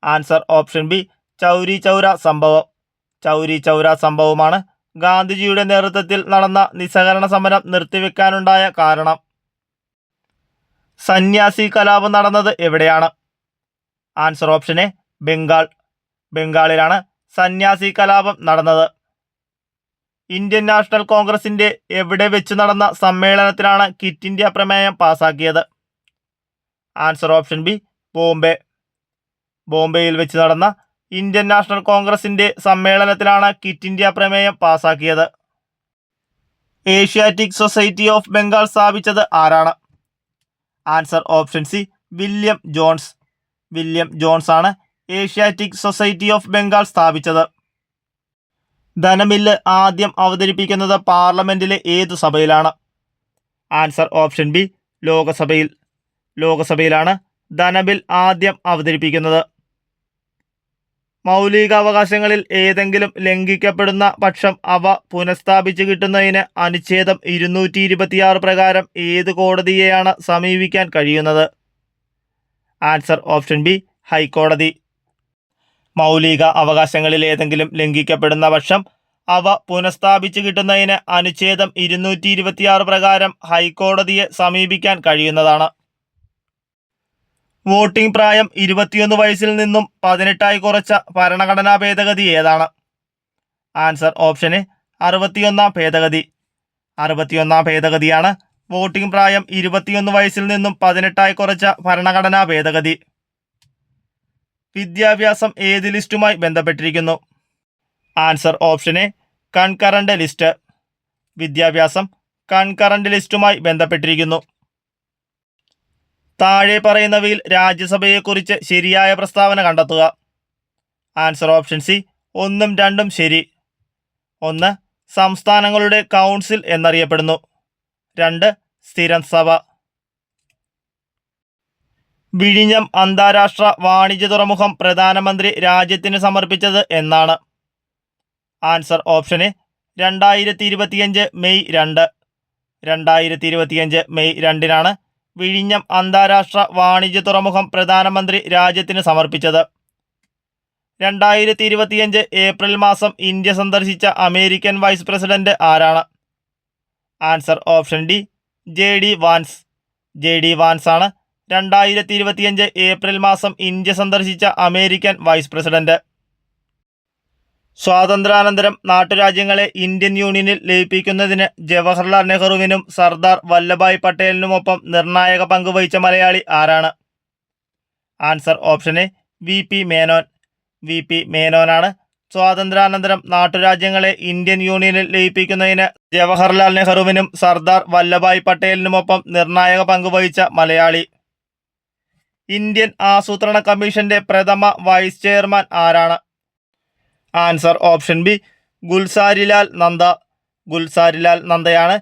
Answer option B Chauri Chaura സംഭവം. ചൗരി ചൗര സംഭവമാണ് ഗാന്ധിജിയുടെ നേതൃത്വത്തിൽ നടന്ന നിസ്സഹകരണ സമരം നിർത്തിവെക്കാനുണ്ടായ കാരണം. സന്യാസി കലാപം നടന്നത് എവിടെയാണ്? Answer option A Bengal. ബംഗാളിലാണ് സന്യാസി കലാപം നടന്നത്. ഇന്ത്യൻ നാഷണൽ കോൺഗ്രസിന്റെ എവിടെ വെച്ച് നടന്ന സമ്മേളനത്തിലാണ് ക്വിറ്റ് ഇന്ത്യ പ്രമേയം പാസാക്കിയത്? Answer option B Bombay. ബോംബെയിൽ വെച്ച് നടന്ന ഇന്ത്യൻ നാഷണൽ കോൺഗ്രസിന്റെ സമ്മേളനത്തിലാണ് ക്വിറ്റ് ഇന്ത്യ പ്രമേയം പാസാക്കിയത്. ഏഷ്യാറ്റിക് സൊസൈറ്റി ഓഫ് ബംഗാൾ സ്ഥാപിച്ചത് ആരാണ്? Answer option C William Jones. William Jones ആണ് ഏഷ്യാറ്റിക് സൊസൈറ്റി ഓഫ് ബംഗാൾ സ്ഥാപിച്ചത്. ധനബില്ല് ആദ്യം അവതരിപ്പിക്കുന്നത് പാർലമെന്റിലെ ഏതു സഭയിലാണ്? ആൻസർ ഓപ്ഷൻ ബി ലോകസഭയിലാണ് ധനബിൽ ആദ്യം അവതരിപ്പിക്കുന്നത്. മൗലികാവകാശങ്ങളിൽ ഏതെങ്കിലും ലംഘിക്കപ്പെടുന്ന പക്ഷം അവ പുനഃസ്ഥാപിച്ചു കിട്ടുന്നതിന് അനുച്ഛേദം 226 പ്രകാരം ഏത് കോടതിയെയാണ് സമീപിക്കാൻ കഴിയുന്നത്? ആൻസർ ഓപ്ഷൻ ബി, ഹൈക്കോടതി. മൗലിക അവകാശങ്ങളിൽ ഏതെങ്കിലും ലംഘിക്കപ്പെടുന്ന പക്ഷം അവ പുനഃസ്ഥാപിച്ചു കിട്ടുന്നതിന് അനുച്ഛേദം 226 പ്രകാരം ഹൈക്കോടതിയെ സമീപിക്കാൻ കഴിയുന്നതാണ്. വോട്ടിംഗ് പ്രായം 21 വയസ്സിൽ നിന്നും 18 കുറച്ച ഭരണഘടനാ ഭേദഗതി ഏതാണ്? ആൻസർ ഓപ്ഷൻ എ, 61 ഭേദഗതി. 61 ഭേദഗതിയാണ് വോട്ടിംഗ് പ്രായം 21 വയസ്സിൽ നിന്നും 18 കുറച്ച ഭരണഘടനാ ഭേദഗതി. വിദ്യാഭ്യാസം ഏത് ലിസ്റ്റുമായി ബന്ധപ്പെട്ടിരിക്കുന്നു? Answer option A, concurrent list. വിദ്യാഭ്യാസം കൺകറന്റ് ലിസ്റ്റുമായി ബന്ധപ്പെട്ടിരിക്കുന്നു. താഴെ പറയുന്നവയിൽ രാജ്യസഭയെക്കുറിച്ച് ശരിയായ പ്രസ്താവന കണ്ടെത്തുക. ആൻസർ ഓപ്ഷൻ സി, 1ഉം 2ഉം ശരി. 1, സംസ്ഥാനങ്ങളുടെ കൗൺസിൽ എന്നറിയപ്പെടുന്നു. 2, സ്ഥിരം സഭ. വിഴിഞ്ഞം അന്താരാഷ്ട്ര വാണിജ്യ തുറമുഖം പ്രധാനമന്ത്രി രാജ്യത്തിന് സമർപ്പിച്ചത് എന്നാണ്? Answer option A, 2025 May 2. 2025 May 2-നാണ് വിഴിഞ്ഞം അന്താരാഷ്ട്ര വാണിജ്യ തുറമുഖം പ്രധാനമന്ത്രി രാജ്യത്തിന് സമർപ്പിച്ചത്. 2025 ഏപ്രിൽ മാസം ഇന്ത്യ സന്ദർശിച്ച അമേരിക്കൻ വൈസ് പ്രസിഡന്റ് ആരാണ്? Answer option D, JD Vance. JD Vance ആണ് 2025 ഏപ്രിൽ മാസം ഇന്ത്യ സന്ദർശിച്ച അമേരിക്കൻ വൈസ് പ്രസിഡന്റ്. സ്വാതന്ത്ര്യാനന്തരം നാട്ടുരാജ്യങ്ങളെ ഇന്ത്യൻ യൂണിയനിൽ ലയിപ്പിക്കുന്നതിന് ജവഹർലാൽ നെഹ്റുവിനും സർദാർ വല്ലഭായ് പട്ടേലിനുമൊപ്പം നിർണായക പങ്ക് വഹിച്ച മലയാളി ആരാണ്? Answer option A, VP Menon. VP മേനോനാണ് സ്വാതന്ത്ര്യാനന്തരം നാട്ടുരാജ്യങ്ങളെ ഇന്ത്യൻ യൂണിയനിൽ ലയിപ്പിക്കുന്നതിന് ജവഹർലാൽ നെഹ്റുവിനും സർദാർ വല്ലഭായ് പട്ടേലിനുമൊപ്പം നിർണായക പങ്ക് വഹിച്ച മലയാളി. ഇന്ത്യൻ ആസൂത്രണ കമ്മീഷന്റെ പ്രഥമ വൈസ് ചെയർമാൻ ആരാണ്? Answer option B, Gulzarilal Nanda. Gulzarilal നന്ദയാണ്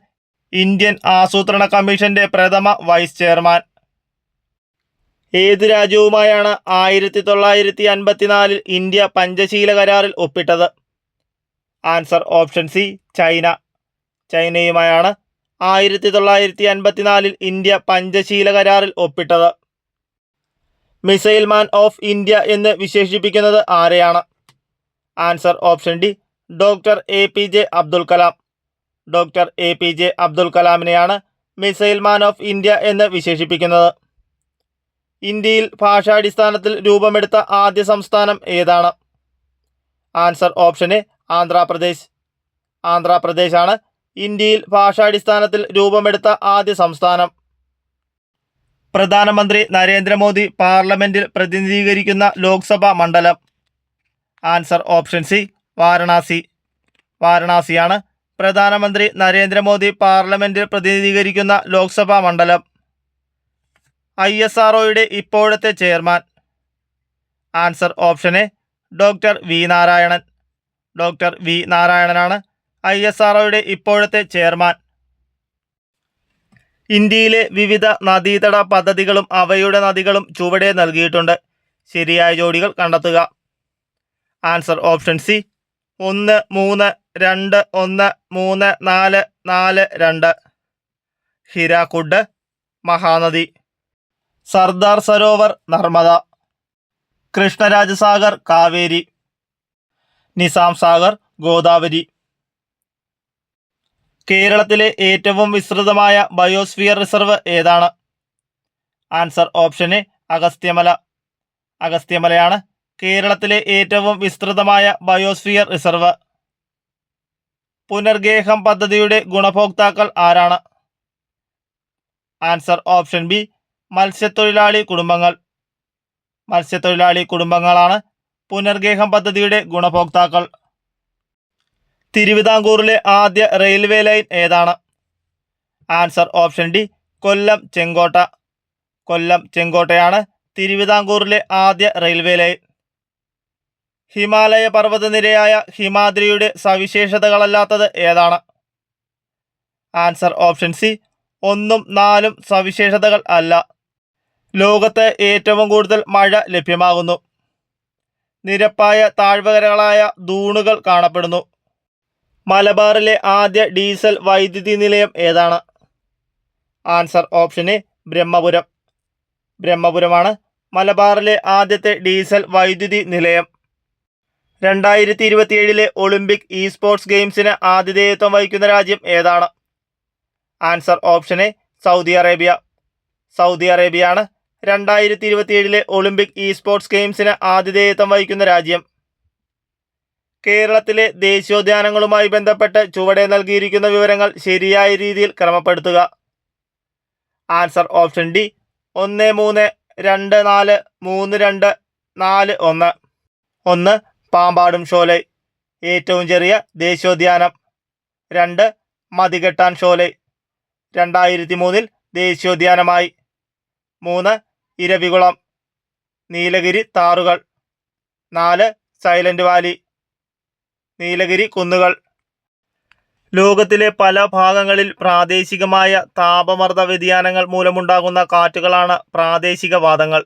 ഇന്ത്യൻ ആസൂത്രണ കമ്മീഷന്റെ പ്രഥമ വൈസ് ചെയർമാൻ. ഏത് രാജ്യവുമായാണ് 1954 ഇന്ത്യ പഞ്ചശീല കരാറിൽ ഒപ്പിട്ടത്? Answer option C, China. ചൈനയുമായാണ് 1954 ഇന്ത്യ പഞ്ചശീല കരാറിൽ ഒപ്പിട്ടത്. മിസൈൽ മാൻ ഓഫ് ഇന്ത്യ എന്ന് വിശേഷിപ്പിക്കുന്നത് ആരെയാണ്? Answer option D, doctor APJ Abdul Kalam. Doctor APJ Abdul കലാമിനെയാണ് മിസൈൽ മാൻ ഓഫ് ഇന്ത്യ എന്ന് വിശേഷിപ്പിക്കുന്നത്. ഇന്ത്യയിൽ ഭാഷാടിസ്ഥാനത്തിൽ രൂപമെടുത്ത ആദ്യ സംസ്ഥാനം ഏതാണ്? Answer option A, Andhra Pradesh. ആന്ധ്രാപ്രദേശാണ് ഇന്ത്യയിൽ ഭാഷാടിസ്ഥാനത്തിൽ രൂപമെടുത്ത ആദ്യ സംസ്ഥാനം. പ്രധാനമന്ത്രി നരേന്ദ്രമോദി പാർലമെന്റിൽ പ്രതിനിധീകരിക്കുന്ന ലോക്സഭാ മണ്ഡലം? Answer option C, Varanasi. വാരണാസിയാണ് പ്രധാനമന്ത്രി നരേന്ദ്രമോദി പാർലമെന്റിൽ പ്രതിനിധീകരിക്കുന്ന ലോക്സഭാ മണ്ഡലം. ISROയുടെ ഇപ്പോഴത്തെ chairman? Answer option A, doctor V Narayanan. Doctor V നാരായണനാണ് ISROയുടെ ഇപ്പോഴത്തെ ചെയർമാൻ. ഇന്ത്യയിലെ വിവിധ നദീതട പദ്ധതികളും അവയുടെ നദികളും ചുവടെ നൽകിയിട്ടുണ്ട്. ശരിയായ ജോഡികൾ കണ്ടെത്തുക. Answer option C, 1, 3, 2, 1, 3, 4, 4, 2. Hirakud, Mahanadi. Sardar Sarovar, Narmada. Krishnarajasagar, Kaveri. Nizam Sagar, Godavari. കേരളത്തിലെ ഏറ്റവും വിസ്തൃതമായ ബയോസ്ഫിയർ റിസർവ് ഏതാണ്? Answer option A, Agasthyamala. അഗസ്ത്യമലയാണ് കേരളത്തിലെ ഏറ്റവും വിസ്തൃതമായ ബയോസ്ഫിയർ റിസർവ്. പുനർഗേഹം പദ്ധതിയുടെ ഗുണഭോക്താക്കൾ ആരാണ്? ആൻസർ ഓപ്ഷൻ ബി, മത്സ്യത്തൊഴിലാളി കുടുംബങ്ങൾ. മത്സ്യത്തൊഴിലാളി കുടുംബങ്ങളാണ് പുനർഗേഹം പദ്ധതിയുടെ ഗുണഭോക്താക്കൾ. തിരുവിതാംകൂറിലെ ആദ്യ റെയിൽവേ ലൈൻ ഏതാണ്? Answer option D, Kollam Chenkotta. കൊല്ലം ചെങ്കോട്ടയാണ് തിരുവിതാംകൂറിലെ ആദ്യ റെയിൽവേ ലൈൻ. ഹിമാലയ പർവ്വതനിരയായ ഹിമാദ്രിയുടെ സവിശേഷതകളല്ലാത്തത് ഏതാണ്? ആൻസർ ഓപ്ഷൻ സി, 1ഉം 4ഉം സവിശേഷതകൾ അല്ല. ലോകത്ത് ഏറ്റവും കൂടുതൽ മഴ ലഭ്യമാകുന്നു. നിരപ്പായ താഴ്വരകളായ ദൂണുകൾ കാണപ്പെടുന്നു. മലബാറിലെ ആദ്യ ഡീസൽ വൈദ്യുതി നിലയം ഏതാണ്? Answer option A Brahmapuram. ബ്രഹ്മപുരമാണ് മലബാറിലെ ആദ്യത്തെ ഡീസൽ വൈദ്യുതി നിലയം. 2027 ഒളിമ്പിക് ഇ സ്പോർട്സ് ഗെയിംസിന് ആതിഥേയത്വം വഹിക്കുന്ന രാജ്യം ഏതാണ്? Answer option A Saudi Arabia. Saudi അറേബ്യയാണ് 2027 ഒളിമ്പിക് ഇ സ്പോർട്സ് ഗെയിംസിന് ആതിഥേയത്വം വഹിക്കുന്ന രാജ്യം. കേരളത്തിലെ ദേശീയോദ്യാനങ്ങളുമായി ബന്ധപ്പെട്ട് ചുവടെ നൽകിയിരിക്കുന്ന വിവരങ്ങൾ ശരിയായ രീതിയിൽ ക്രമപ്പെടുത്തുക. Answer option D 1, 3, 2, 4, 3, 2, 4, 1. 1 Pambadum Shola ഏറ്റവും ചെറിയ ദേശീയോദ്യാനം. 2 മതികെട്ടാൻ ഷോലൈ 2003 ദേശീയോദ്യാനമായി. 3 ഇരവികുളം നീലഗിരി താറുകൾ. 4 സൈലന്റ് വാലി നീലഗിരി കുന്നുകൾ. ലോകത്തിലെ പല ഭാഗങ്ങളിൽ പ്രാദേശികമായ താപമർദ്ദ വ്യതിയാനങ്ങൾ മൂലമുണ്ടാകുന്ന കാറ്റുകളാണ് പ്രാദേശികവാതങ്ങൾ.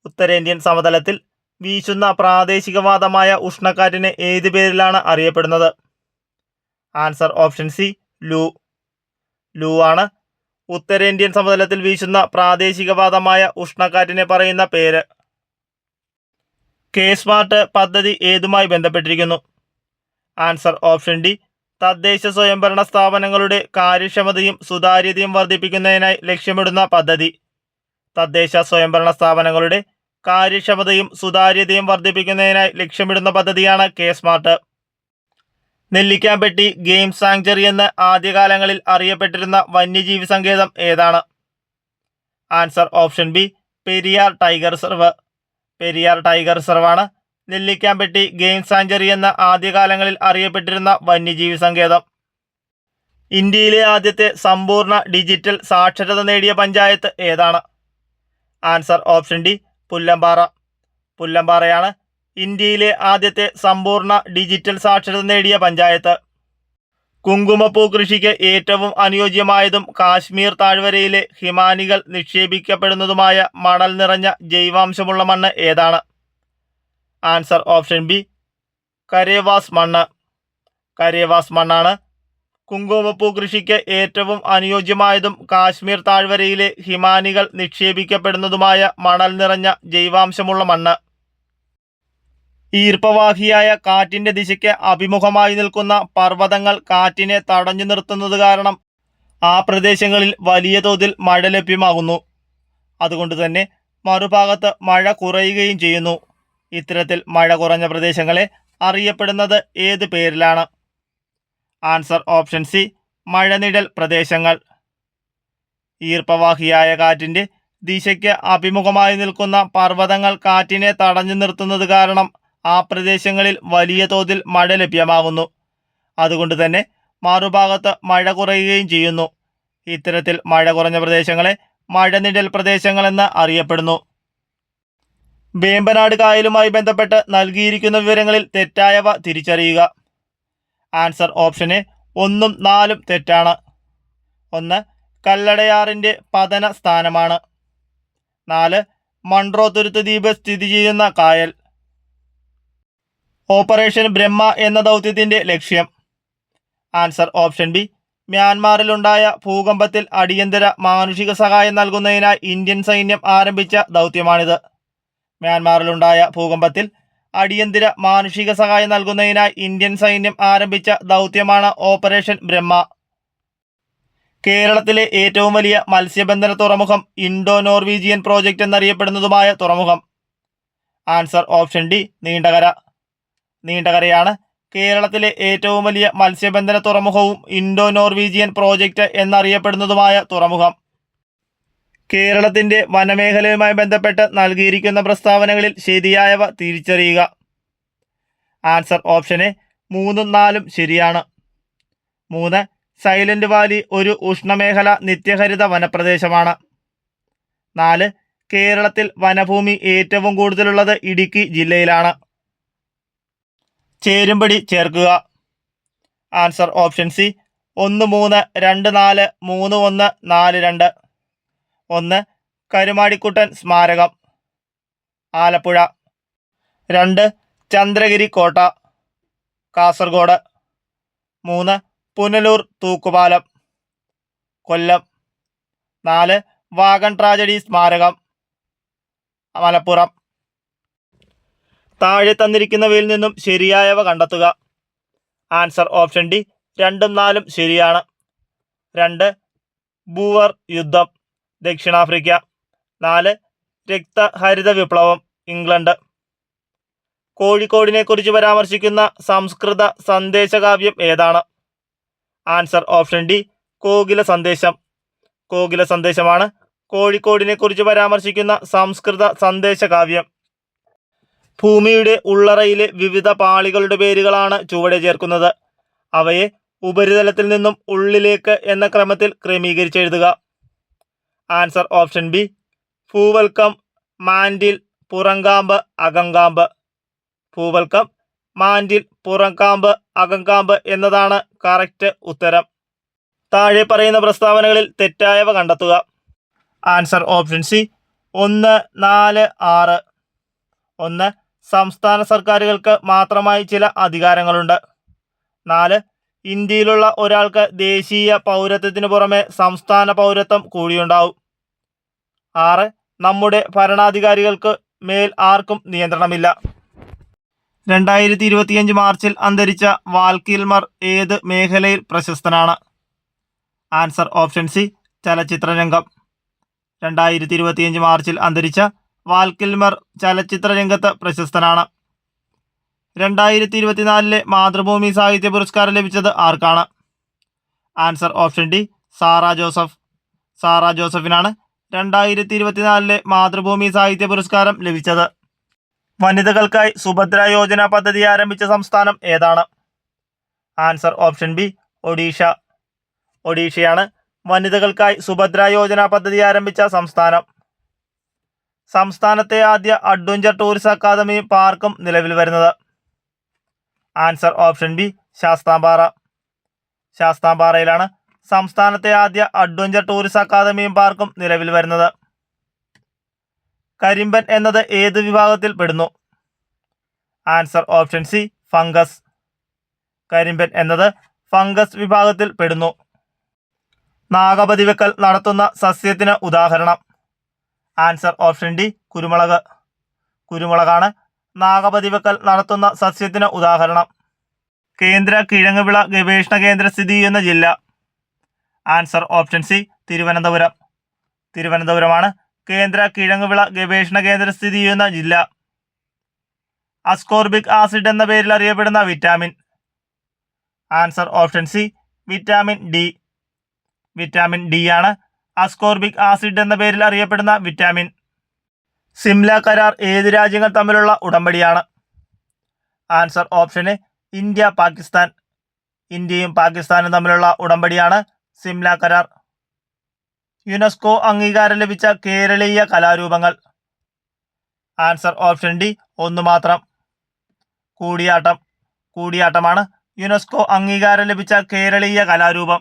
ഉത്തരേന്ത്യൻ സമതലത്തിൽ വീശുന്ന പ്രാദേശികവാതമായ ഉഷ്ണക്കാറ്റിനെ ഏത് പേരിലാണ് അറിയപ്പെടുന്നത്? ആൻസർ ഓപ്ഷൻ സി ലൂ. ലൂ ആണ് ഉത്തരേന്ത്യൻ സമതലത്തിൽ വീശുന്ന പ്രാദേശികവാതമായ ഉഷ്ണക്കാറ്റിനെ പറയുന്ന പേര്. കെ സ്മാർട്ട് പദ്ധതി ഏതുമായി ബന്ധപ്പെട്ടിരിക്കുന്നു? ആൻസർ ഓപ്ഷൻ ഡി തദ്ദേശ സ്വയംഭരണ സ്ഥാപനങ്ങളുടെ കാര്യക്ഷമതയും സുതാര്യതയും വർദ്ധിപ്പിക്കുന്നതിനായി ലക്ഷ്യമിടുന്ന പദ്ധതി. തദ്ദേശ സ്വയംഭരണ സ്ഥാപനങ്ങളുടെ കാര്യക്ഷമതയും സുതാര്യതയും വർദ്ധിപ്പിക്കുന്നതിനായി ലക്ഷ്യമിടുന്ന പദ്ധതിയാണ് K smart. Nellikampetty game sanctuary എന്ന് ആദ്യകാലങ്ങളിൽ അറിയപ്പെട്ടിരുന്ന വന്യജീവി സങ്കേതം ഏതാണ്? Answer option B Periyar tiger reserve. Periyar tiger റിസർവാണ് നെല്ലിക്കാമ്പെട്ടി ഗെയിം സാങ്ച്വറി എന്ന ആദ്യകാലങ്ങളിൽ അറിയപ്പെട്ടിരുന്ന വന്യജീവി സങ്കേതം. ഇന്ത്യയിലെ ആദ്യത്തെ സമ്പൂർണ്ണ ഡിജിറ്റൽ സാക്ഷരത നേടിയ പഞ്ചായത്ത് ഏതാണ്? Answer option D Pullampara. പുല്ലമ്പാറയാണ് ഇന്ത്യയിലെ ആദ്യത്തെ സമ്പൂർണ്ണ ഡിജിറ്റൽ സാക്ഷരത നേടിയ പഞ്ചായത്ത്. കുങ്കുമപ്പൂ കൃഷിക്ക് ഏറ്റവും അനുയോജ്യമായതും കാശ്മീർ താഴ്വരയിലെ ഹിമാനികൾ നിക്ഷേപിക്കപ്പെടുന്നതുമായ മണൽ നിറഞ്ഞ ജൈവാംശമുള്ള മണ്ണ് ഏതാണ്? ആൻസർ ഓപ്ഷൻ ബി കരേവാസ് മണ്ണ്. കരേവാസ് മണ്ണാണ് കുങ്കുമപ്പൂ കൃഷിക്ക് ഏറ്റവും അനുയോജ്യമായതും കാശ്മീർ താഴ്വരയിലെ ഹിമാനികൾ നിക്ഷേപിക്കപ്പെടുന്നതുമായ മണൽ നിറഞ്ഞ ജൈവാംശമുള്ള മണ്ണ്. ഈർപ്പവാഹിയായ കാറ്റിന്റെ ദിശയ്ക്ക് അഭിമുഖമായി നിൽക്കുന്ന പർവ്വതങ്ങൾ കാറ്റിനെ തടഞ്ഞു നിർത്തുന്നത് കാരണം ആ പ്രദേശങ്ങളിൽ വലിയ തോതിൽ മഴ ലഭ്യമാകുന്നു. അതുകൊണ്ട് തന്നെ മറുഭാഗത്ത് മഴ കുറയുകയും ചെയ്യുന്നു. ഇത്തരത്തിൽ മഴ കുറഞ്ഞ പ്രദേശങ്ങളെ അറിയപ്പെടുന്നത് ഏത് പേരിലാണ്? ആൻസർ ഓപ്ഷൻ സി മഴനിഴൽ പ്രദേശങ്ങൾ. ഈർപ്പവാഹിയായ കാറ്റിന്റെ ദിശയ്ക്ക് അഭിമുഖമായി നിൽക്കുന്ന പർവ്വതങ്ങൾ കാറ്റിനെ തടഞ്ഞു നിർത്തുന്നത് കാരണം ആ പ്രദേശങ്ങളിൽ വലിയ തോതിൽ മഴ ലഭ്യമാകുന്നു. അതുകൊണ്ട് തന്നെ മറുഭാഗത്ത് മഴ കുറയുകയും ചെയ്യുന്നു. ഇത്തരത്തിൽ മഴ കുറഞ്ഞ പ്രദേശങ്ങളെ മഴനിഴൽ പ്രദേശങ്ങളെന്ന് അറിയപ്പെടുന്നു. വേമ്പനാട് കായലുമായി ബന്ധപ്പെട്ട് നൽകിയിരിക്കുന്ന വിവരങ്ങളിൽ തെറ്റായവ തിരിച്ചറിയുക. ആൻസർ ഓപ്ഷൻ എ 1ഉം 4ഉം തെറ്റാണ്. 1 കല്ലടയാറിൻ്റെ പതന സ്ഥാനമാണ്. 4 മൺട്രോ തുരുത്ത് ദ്വീപ് സ്ഥിതി ചെയ്യുന്ന കായൽ. ഓപ്പറേഷൻ ബ്രഹ്മ എന്ന ദൗത്യത്തിൻ്റെ ലക്ഷ്യം. ആൻസർ ഓപ്ഷൻ ബി മ്യാൻമാറിലുണ്ടായ ഭൂകമ്പത്തിൽ അടിയന്തര മാനുഷിക സഹായം നൽകുന്നതിനായി ഇന്ത്യൻ സൈന്യം ആരംഭിച്ച ദൗത്യമാണിത്. മ്യാൻമാറിലുണ്ടായ ഭൂകമ്പത്തിൽ അടിയന്തര മാനുഷിക സഹായം നൽകുന്നതിനായി ഇന്ത്യൻ സൈന്യം ആരംഭിച്ച ദൗത്യമാണ് ഓപ്പറേഷൻ ബ്രഹ്മ. കേരളത്തിലെ ഏറ്റവും വലിയ മത്സ്യബന്ധന തുറമുഖം ഇൻഡോ നോർവീജിയൻ പ്രോജക്റ്റ് എന്നറിയപ്പെടുന്നതുമായ തുറമുഖം. Answer option D Neendakara. നീണ്ടകരയാണ് കേരളത്തിലെ ഏറ്റവും വലിയ മത്സ്യബന്ധന തുറമുഖവും ഇൻഡോ നോർവീജിയൻ പ്രോജക്റ്റ് എന്നറിയപ്പെടുന്നതുമായ തുറമുഖം. കേരളത്തിൻ്റെ വനമേഖലയുമായി ബന്ധപ്പെട്ട് നൽകിയിരിക്കുന്ന പ്രസ്താവനകളിൽ ശരിയായവ തിരിച്ചറിയുക. ആൻസർ ഓപ്ഷൻ എ 3ഉം 4ഉം ശരിയാണ്. 3 സൈലന്റ് വാലി ഒരു ഉഷ്ണമേഖല നിത്യഹരിത വനപ്രദേശമാണ്. 4 കേരളത്തിൽ വനഭൂമി ഏറ്റവും കൂടുതലുള്ളത് ഇടുക്കി ജില്ലയിലാണ്. ചേരുംപടി ചേർക്കുക. Answer option C 13 24 31 42. 1 കരുമാടിക്കുട്ടൻ സ്മാരകം ആലപ്പുഴ. 2 ചന്ദ്രഗിരി കോട്ട കാസർഗോഡ്. 3 പുനലൂർ തൂക്കുപാലം കൊല്ലം. 4 വാഗൺ ട്രാജഡി സ്മാരകം മലപ്പുറം. താഴെ തന്നിരിക്കുന്നവയിൽ നിന്നും ശരിയായവ കണ്ടെത്തുക. ആൻസർ ഓപ്ഷൻ ഡി 2ഉം 4ഉം ശരിയാണ്. 2 ബൂവർ യുദ്ധം ദക്ഷിണാഫ്രിക്ക. 4 രക്തഹരിത വിപ്ലവം ഇംഗ്ലണ്ട്. കോഴിക്കോടിനെ കുറിച്ച് പരാമർശിക്കുന്ന സംസ്കൃത സന്ദേശകാവ്യം ഏതാണ്? ആൻസർ ഓപ്ഷൻ ഡി കോകില സന്ദേശം. കോകില സന്ദേശമാണ് കോഴിക്കോടിനെ കുറിച്ച് പരാമർശിക്കുന്ന സംസ്കൃത സന്ദേശകാവ്യം. ഭൂമിയുടെ ഉള്ളറയിലെ വിവിധ പാളികളുടെ പേരുകളാണ് ചുവടെ ചേർക്കുന്നത്. അവയെ ഉപരിതലത്തിൽ നിന്നും ഉള്ളിലേക്ക് എന്ന ക്രമത്തിൽ ക്രമീകരിച്ചെഴുതുക. ആൻസർ ഓപ്ഷൻ ബി ഭൂവൽക്കം, മാൻഡിൽ, പുറംകാമ്പ്, അകങ്കാമ്പ്. ഭൂവൽക്കം, മാൻഡിൽ, പുറംകാമ്പ്, അകങ്കാമ്പ് എന്നതാണ് കറക്റ്റ് ഉത്തരം. താഴെ പറയുന്ന പ്രസ്താവനകളിൽ തെറ്റായവ കണ്ടെത്തുക. Answer option C 1, 4, 6. 1 സംസ്ഥാന സർക്കാരുകൾക്ക് മാത്രമായി ചില അധികാരങ്ങളുണ്ട്. 4 ഇന്ത്യയിലുള്ള ഒരാൾക്ക് ദേശീയ പൗരത്വത്തിന് പുറമെ സംസ്ഥാന പൗരത്വം കൂടിയുണ്ടാവും. 6 നമ്മുടെ ഭരണാധികാരികൾക്ക് മേൽ ആർക്കും നിയന്ത്രണമില്ല. 2025 മാർച്ചിൽ അന്തരിച്ച വാൽ കിൽമർ ഏത് മേഖലയിൽ പ്രശസ്തനാണ്? ആൻസർ ഓപ്ഷൻ സി ചലച്ചിത്രരംഗം. 2025 മാർച്ചിൽ അന്തരിച്ച വാൽ കിൽമർ ചലച്ചിത്ര രംഗത്ത് പ്രശസ്തനാണ്. 2024 മാതൃഭൂമി സാഹിത്യ പുരസ്കാരം ലഭിച്ചത് ആർക്കാണ്? Answer option D Sara Joseph. Sara ജോസഫിനാണ് 2024 മാതൃഭൂമി സാഹിത്യ പുരസ്കാരം ലഭിച്ചത്. വനിതകൾക്കായി സുഭദ്ര യോജന പദ്ധതി ആരംഭിച്ച സംസ്ഥാനം ഏതാണ്? Answer option B Odisha. ഒഡീഷയാണ് വനിതകൾക്കായി സുഭദ്ര യോജന പദ്ധതി ആരംഭിച്ച സംസ്ഥാനം. സംസ്ഥാനത്തെ ആദ്യ അഡ്വഞ്ചർ ടൂറിസം അക്കാദമിയും പാർക്കും നിലവിൽ വരുന്നത്? Answer option B Sasthampara. ശാസ്താംപാറയിലാണ് സംസ്ഥാനത്തെ ആദ്യ അഡ്വഞ്ചർ ടൂറിസം അക്കാദമിയും പാർക്കും നിലവിൽ വരുന്നത്. കരിമ്പൻ എന്നത് ഏത് വിഭാഗത്തിൽ പെടുന്നു? Answer option C fungus. കരിമ്പൻ എന്നത് ഫംഗസ് വിഭാഗത്തിൽ പെടുന്നു. നാഗപതി വെക്കൽ നടത്തുന്ന സസ്യത്തിന് ഉദാഹരണം? ആൻസർ ഓപ്ഷൻ ഡി കുരുമുളക്. കുരുമുളകാണ് നാഗപതി വെക്കൽ നടത്തുന്ന സസ്യത്തിന് ഉദാഹരണം. കേന്ദ്ര കിഴങ്ങുവിള ഗവേഷണ കേന്ദ്രം സ്ഥിതി ചെയ്യുന്ന ജില്ല? Answer option C Thiruvananthapuram. തിരുവനന്തപുരമാണ് കേന്ദ്ര കിഴങ്ങുവിള ഗവേഷണ കേന്ദ്രം സ്ഥിതി ചെയ്യുന്ന ജില്ല. അസ്കോർബിക് ആസിഡ് എന്ന പേരിൽ അറിയപ്പെടുന്ന vitamin? Answer option C vitamin D. Vitamin D ആണ് അസ്കോർബിക് ആസിഡ് എന്ന പേരിൽ അറിയപ്പെടുന്ന വിറ്റാമിൻ. സിംല കരാർ ഏത് രാജ്യങ്ങൾ തമ്മിലുള്ള ഉടമ്പടിയാണ്? Answer option A India Pakistan. ഇന്ത്യയും പാകിസ്ഥാനും തമ്മിലുള്ള ഉടമ്പടിയാണ് സിംല കരാർ. യുനെസ്കോ അംഗീകാരം ലഭിച്ച കേരളീയ കലാരൂപങ്ങൾ? ആൻസർ ഓപ്ഷൻ ഡി 1 മാത്രം. കൂടിയാട്ടം. കൂടിയാട്ടമാണ് യുനെസ്കോ അംഗീകാരം ലഭിച്ച കേരളീയ കലാരൂപം.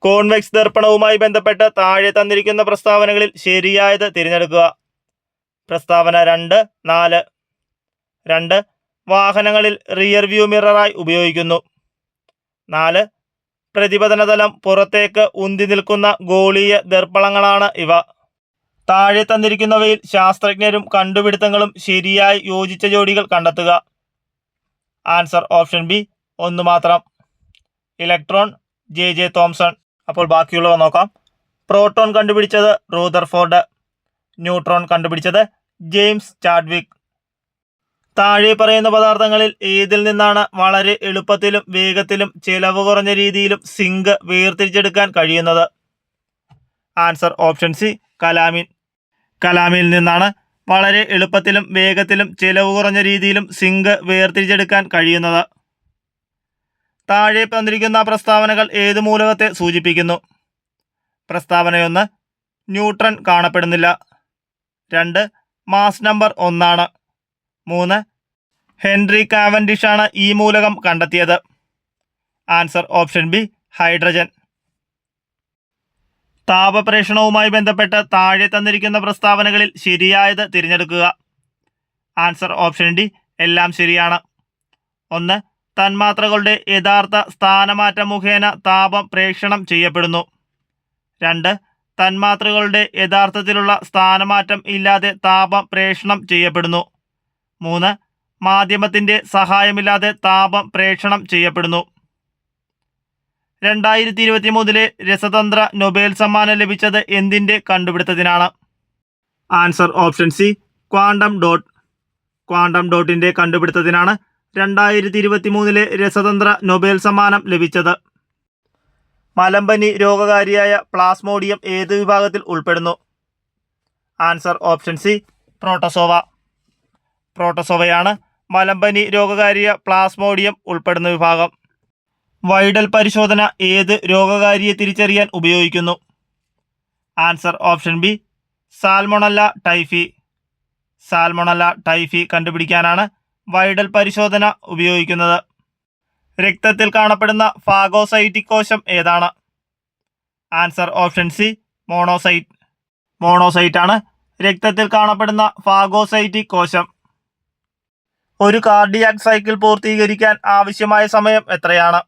കോൺവെക്സ് ദർപ്പണവുമായി ബന്ധപ്പെട്ട് താഴെ തന്നിരിക്കുന്ന പ്രസ്താവനകളിൽ ശരിയായത് തിരഞ്ഞെടുക്കുക. പ്രസ്താവന 2, 4. 2 വാഹനങ്ങളിൽ റിയർ വ്യൂ മിററായി ഉപയോഗിക്കുന്നു. 4 പ്രതിപതനതലം പുറത്തേക്ക് ഉന്തി നിൽക്കുന്ന ഗോളീയ ദർപ്പണങ്ങളാണ് ഇവ. താഴെ തന്നിരിക്കുന്നവയിൽ ശാസ്ത്രജ്ഞരും കണ്ടുപിടുത്തങ്ങളും ശരിയായി യോജിച്ച ജോഡികൾ കണ്ടെത്തുക. ആൻസർ ഓപ്ഷൻ ബി 1 മാത്രം. Electron J Thomson. അപ്പോൾ ബാക്കിയുള്ളവ നോക്കാം. പ്രോട്ടോൺ കണ്ടുപിടിച്ചത് റൂദർഫോർഡ്. ന്യൂട്രോൺ കണ്ടുപിടിച്ചത് ജെയിംസ് ചാഡ്വിക്. താഴെ പറയുന്ന പദാർത്ഥങ്ങളിൽ ഏതിൽ നിന്നാണ് വളരെ എളുപ്പത്തിലും വേഗത്തിലും ചെലവ് കുറഞ്ഞ രീതിയിലും സിങ്ക് വേർതിരിച്ചെടുക്കാൻ കഴിയുന്നത്? Answer option C calamine. കലാമിൽ നിന്നാണ് വളരെ എളുപ്പത്തിലും വേഗത്തിലും ചെലവ് കുറഞ്ഞ രീതിയിലും സിങ്ക് വേർതിരിച്ചെടുക്കാൻ കഴിയുന്നത്. താഴെ തന്നിരിക്കുന്ന പ്രസ്താവനകൾ ഏത് മൂലകത്തെ സൂചിപ്പിക്കുന്നു? പ്രസ്താവന 1 ന്യൂട്രൺ കാണപ്പെടുന്നില്ല. 2 മാസ് നമ്പർ 1 ആണ്. 3 ഹെൻറി കാവൻഡിഷാണ് ഈ മൂലകം കണ്ടെത്തിയത്. Answer option B hydrogen. താപപ്രേഷണവുമായി ബന്ധപ്പെട്ട് താഴെ തന്നിരിക്കുന്ന പ്രസ്താവനകളിൽ ശരിയായത് തിരഞ്ഞെടുക്കുക. ആൻസർ ഓപ്ഷൻ ഡി എല്ലാം ശരിയാണ്. 1. തന്മാത്രകളുടെ യഥാർത്ഥ സ്ഥാനമാറ്റം മുഖേന താപം പ്രേഷണം ചെയ്യപ്പെടുന്നു. 2. തന്മാത്രകളുടെ യഥാർത്ഥത്തിലുള്ള സ്ഥാനമാറ്റം ഇല്ലാതെ താപം പ്രേഷണം ചെയ്യപ്പെടുന്നു. 3. മാധ്യമത്തിൻ്റെ സഹായമില്ലാതെ താപം പ്രേഷണം ചെയ്യപ്പെടുന്നു. 2023 രസതന്ത്ര നൊബേൽ സമ്മാനം ലഭിച്ചത് എന്തിൻ്റെ കണ്ടുപിടുത്തത്തിനാണ്? Answer option C quantum dot. Quantum ഡോട്ടിൻ്റെ കണ്ടുപിടുത്തത്തിനാണ് 2023 രസതന്ത്ര നൊബേൽ സമ്മാനം ലഭിച്ചത്. മലമ്പനി രോഗകാരിയായ പ്ലാസ്മോഡിയം ഏത് വിഭാഗത്തിൽ ഉൾപ്പെടുന്നു? Answer option C protozoa. പ്രോട്ടോസോവയാണ് മലമ്പനി രോഗകാരിയ പ്ലാസ്മോഡിയം ഉൾപ്പെടുന്ന വിഭാഗം. വൈഡൽ പരിശോധന ഏത് രോഗകാരിയെ തിരിച്ചറിയാൻ ഉപയോഗിക്കുന്നു? Answer option B salmonella typhi. Salmonella typhi കണ്ടുപിടിക്കാനാണ് വൈഡൽ പരിശോധന ഉപയോഗിക്കുന്നത്. രക്തത്തിൽ കാണപ്പെടുന്ന ഫാഗോസൈറ്റിക് കോശം ഏതാണ്? Answer option C monocyte. മോണോസൈറ്റാണ് രക്തത്തിൽ കാണപ്പെടുന്ന ഫാഗോസൈറ്റിക് കോശം. ഒരു കാർഡിയാക് സൈക്കിൾ പൂർത്തീകരിക്കാൻ ആവശ്യമായ സമയം എത്രയാണ്?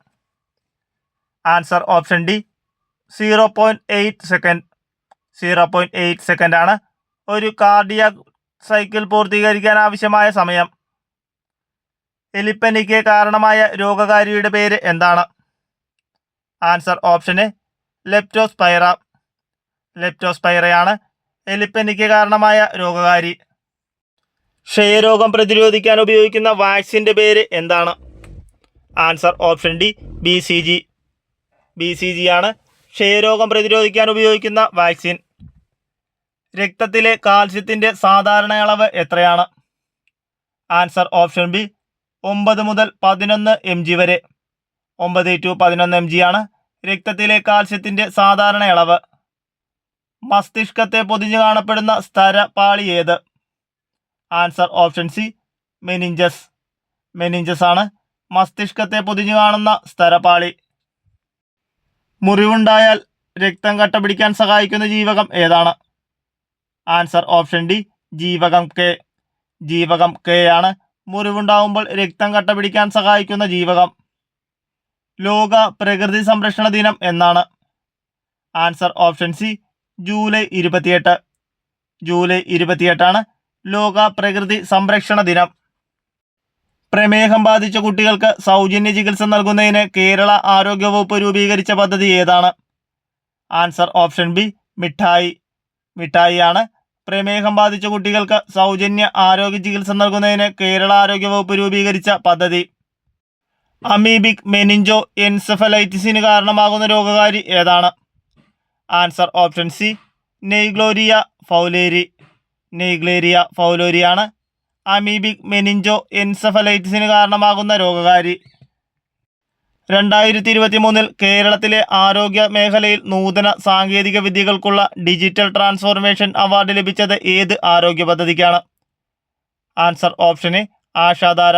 Answer option D 0.8 second. 0.8 സെക്കൻഡാണ് ഒരു കാർഡിയാക് സൈക്കിൾ പൂർത്തീകരിക്കാൻ ആവശ്യമായ സമയം. എലിപ്പനിക്ക് കാരണമായ രോഗകാരിയുടെ പേര് എന്താണ്? Answer option A leptospira. ലെപ്റ്റോസ്പൈറയാണ് എലിപ്പനിക്ക് കാരണമായ രോഗകാരി. ക്ഷയരോഗം പ്രതിരോധിക്കാൻ ഉപയോഗിക്കുന്ന വാക്സിൻ്റെ പേര് എന്താണ്? Answer option D BCG. BCG ആണ് ക്ഷയരോഗം പ്രതിരോധിക്കാൻ ഉപയോഗിക്കുന്ന വാക്സിൻ. രക്തത്തിലെ കാൽസ്യത്തിൻ്റെ സാധാരണ അളവ് എത്രയാണ്? ആൻസർ ഓപ്ഷൻ ബി 9 മുതൽ 11 mg വരെ. 9 to 11 mg ആണ് രക്തത്തിലെ കാൽസ്യത്തിൻ്റെ സാധാരണ അളവ്. മസ്തിഷ്കത്തെ പൊതിഞ്ഞു കാണപ്പെടുന്ന സ്തരപാളി ഏത്? Answer option C meninges. Meninges ആണ് മസ്തിഷ്കത്തെ പൊതിഞ്ഞു കാണുന്ന സ്തരപാളി. മുറിവുണ്ടായാൽ രക്തം കട്ടപിടിക്കാൻ സഹായിക്കുന്ന ജീവകം ഏതാണ്? ആൻസർ ഓപ്ഷൻ ഡി ജീവകം കെ. ജീവകം കെ ആണ് മുറിവുണ്ടാവുമ്പോൾ രക്തം കട്ടപിടിക്കാൻ സഹായിക്കുന്ന ജീവകം. ലോക പ്രകൃതി സംരക്ഷണ ദിനം എന്നാണ്? Answer option C July 28. July 28 ലോക പ്രകൃതി സംരക്ഷണ ദിനം. പ്രമേഹം ബാധിച്ച കുട്ടികൾക്ക് സൗജന്യ ചികിത്സ നൽകുന്നതിന് കേരള ആരോഗ്യവകുപ്പ് രൂപീകരിച്ച പദ്ധതി ഏതാണ്? ആൻസർ ഓപ്ഷൻ ബി മിഠായി. മിഠായി ആണ് പ്രമേഹം ബാധിച്ച കുട്ടികൾക്ക് സൗജന്യ ആരോഗ്യ ചികിത്സ നൽകുന്നതിന് കേരള ആരോഗ്യവകുപ്പ് രൂപീകരിച്ച പദ്ധതി. അമീബിക് മെനിഞ്ചോ എൻസെഫലൈറ്റിസിന് കാരണമാകുന്ന രോഗകാരി ഏതാണ്? Answer option C naegleria fowleri. Naegleria ഫൗലോരിയാണ് അമീബിക് മെനിഞ്ചോ എൻസെഫലൈറ്റിസിന് കാരണമാകുന്ന രോഗകാരി. 2023 കേരളത്തിലെ ആരോഗ്യ മേഖലയിൽ നൂതന സാങ്കേതിക വിദ്യകൾക്കുള്ള ഡിജിറ്റൽ ട്രാൻസ്ഫോർമേഷൻ അവാർഡ് ലഭിച്ചത് ഏത് ആരോഗ്യ പദ്ധതിക്കാണ്? Answer option A Ashadhara.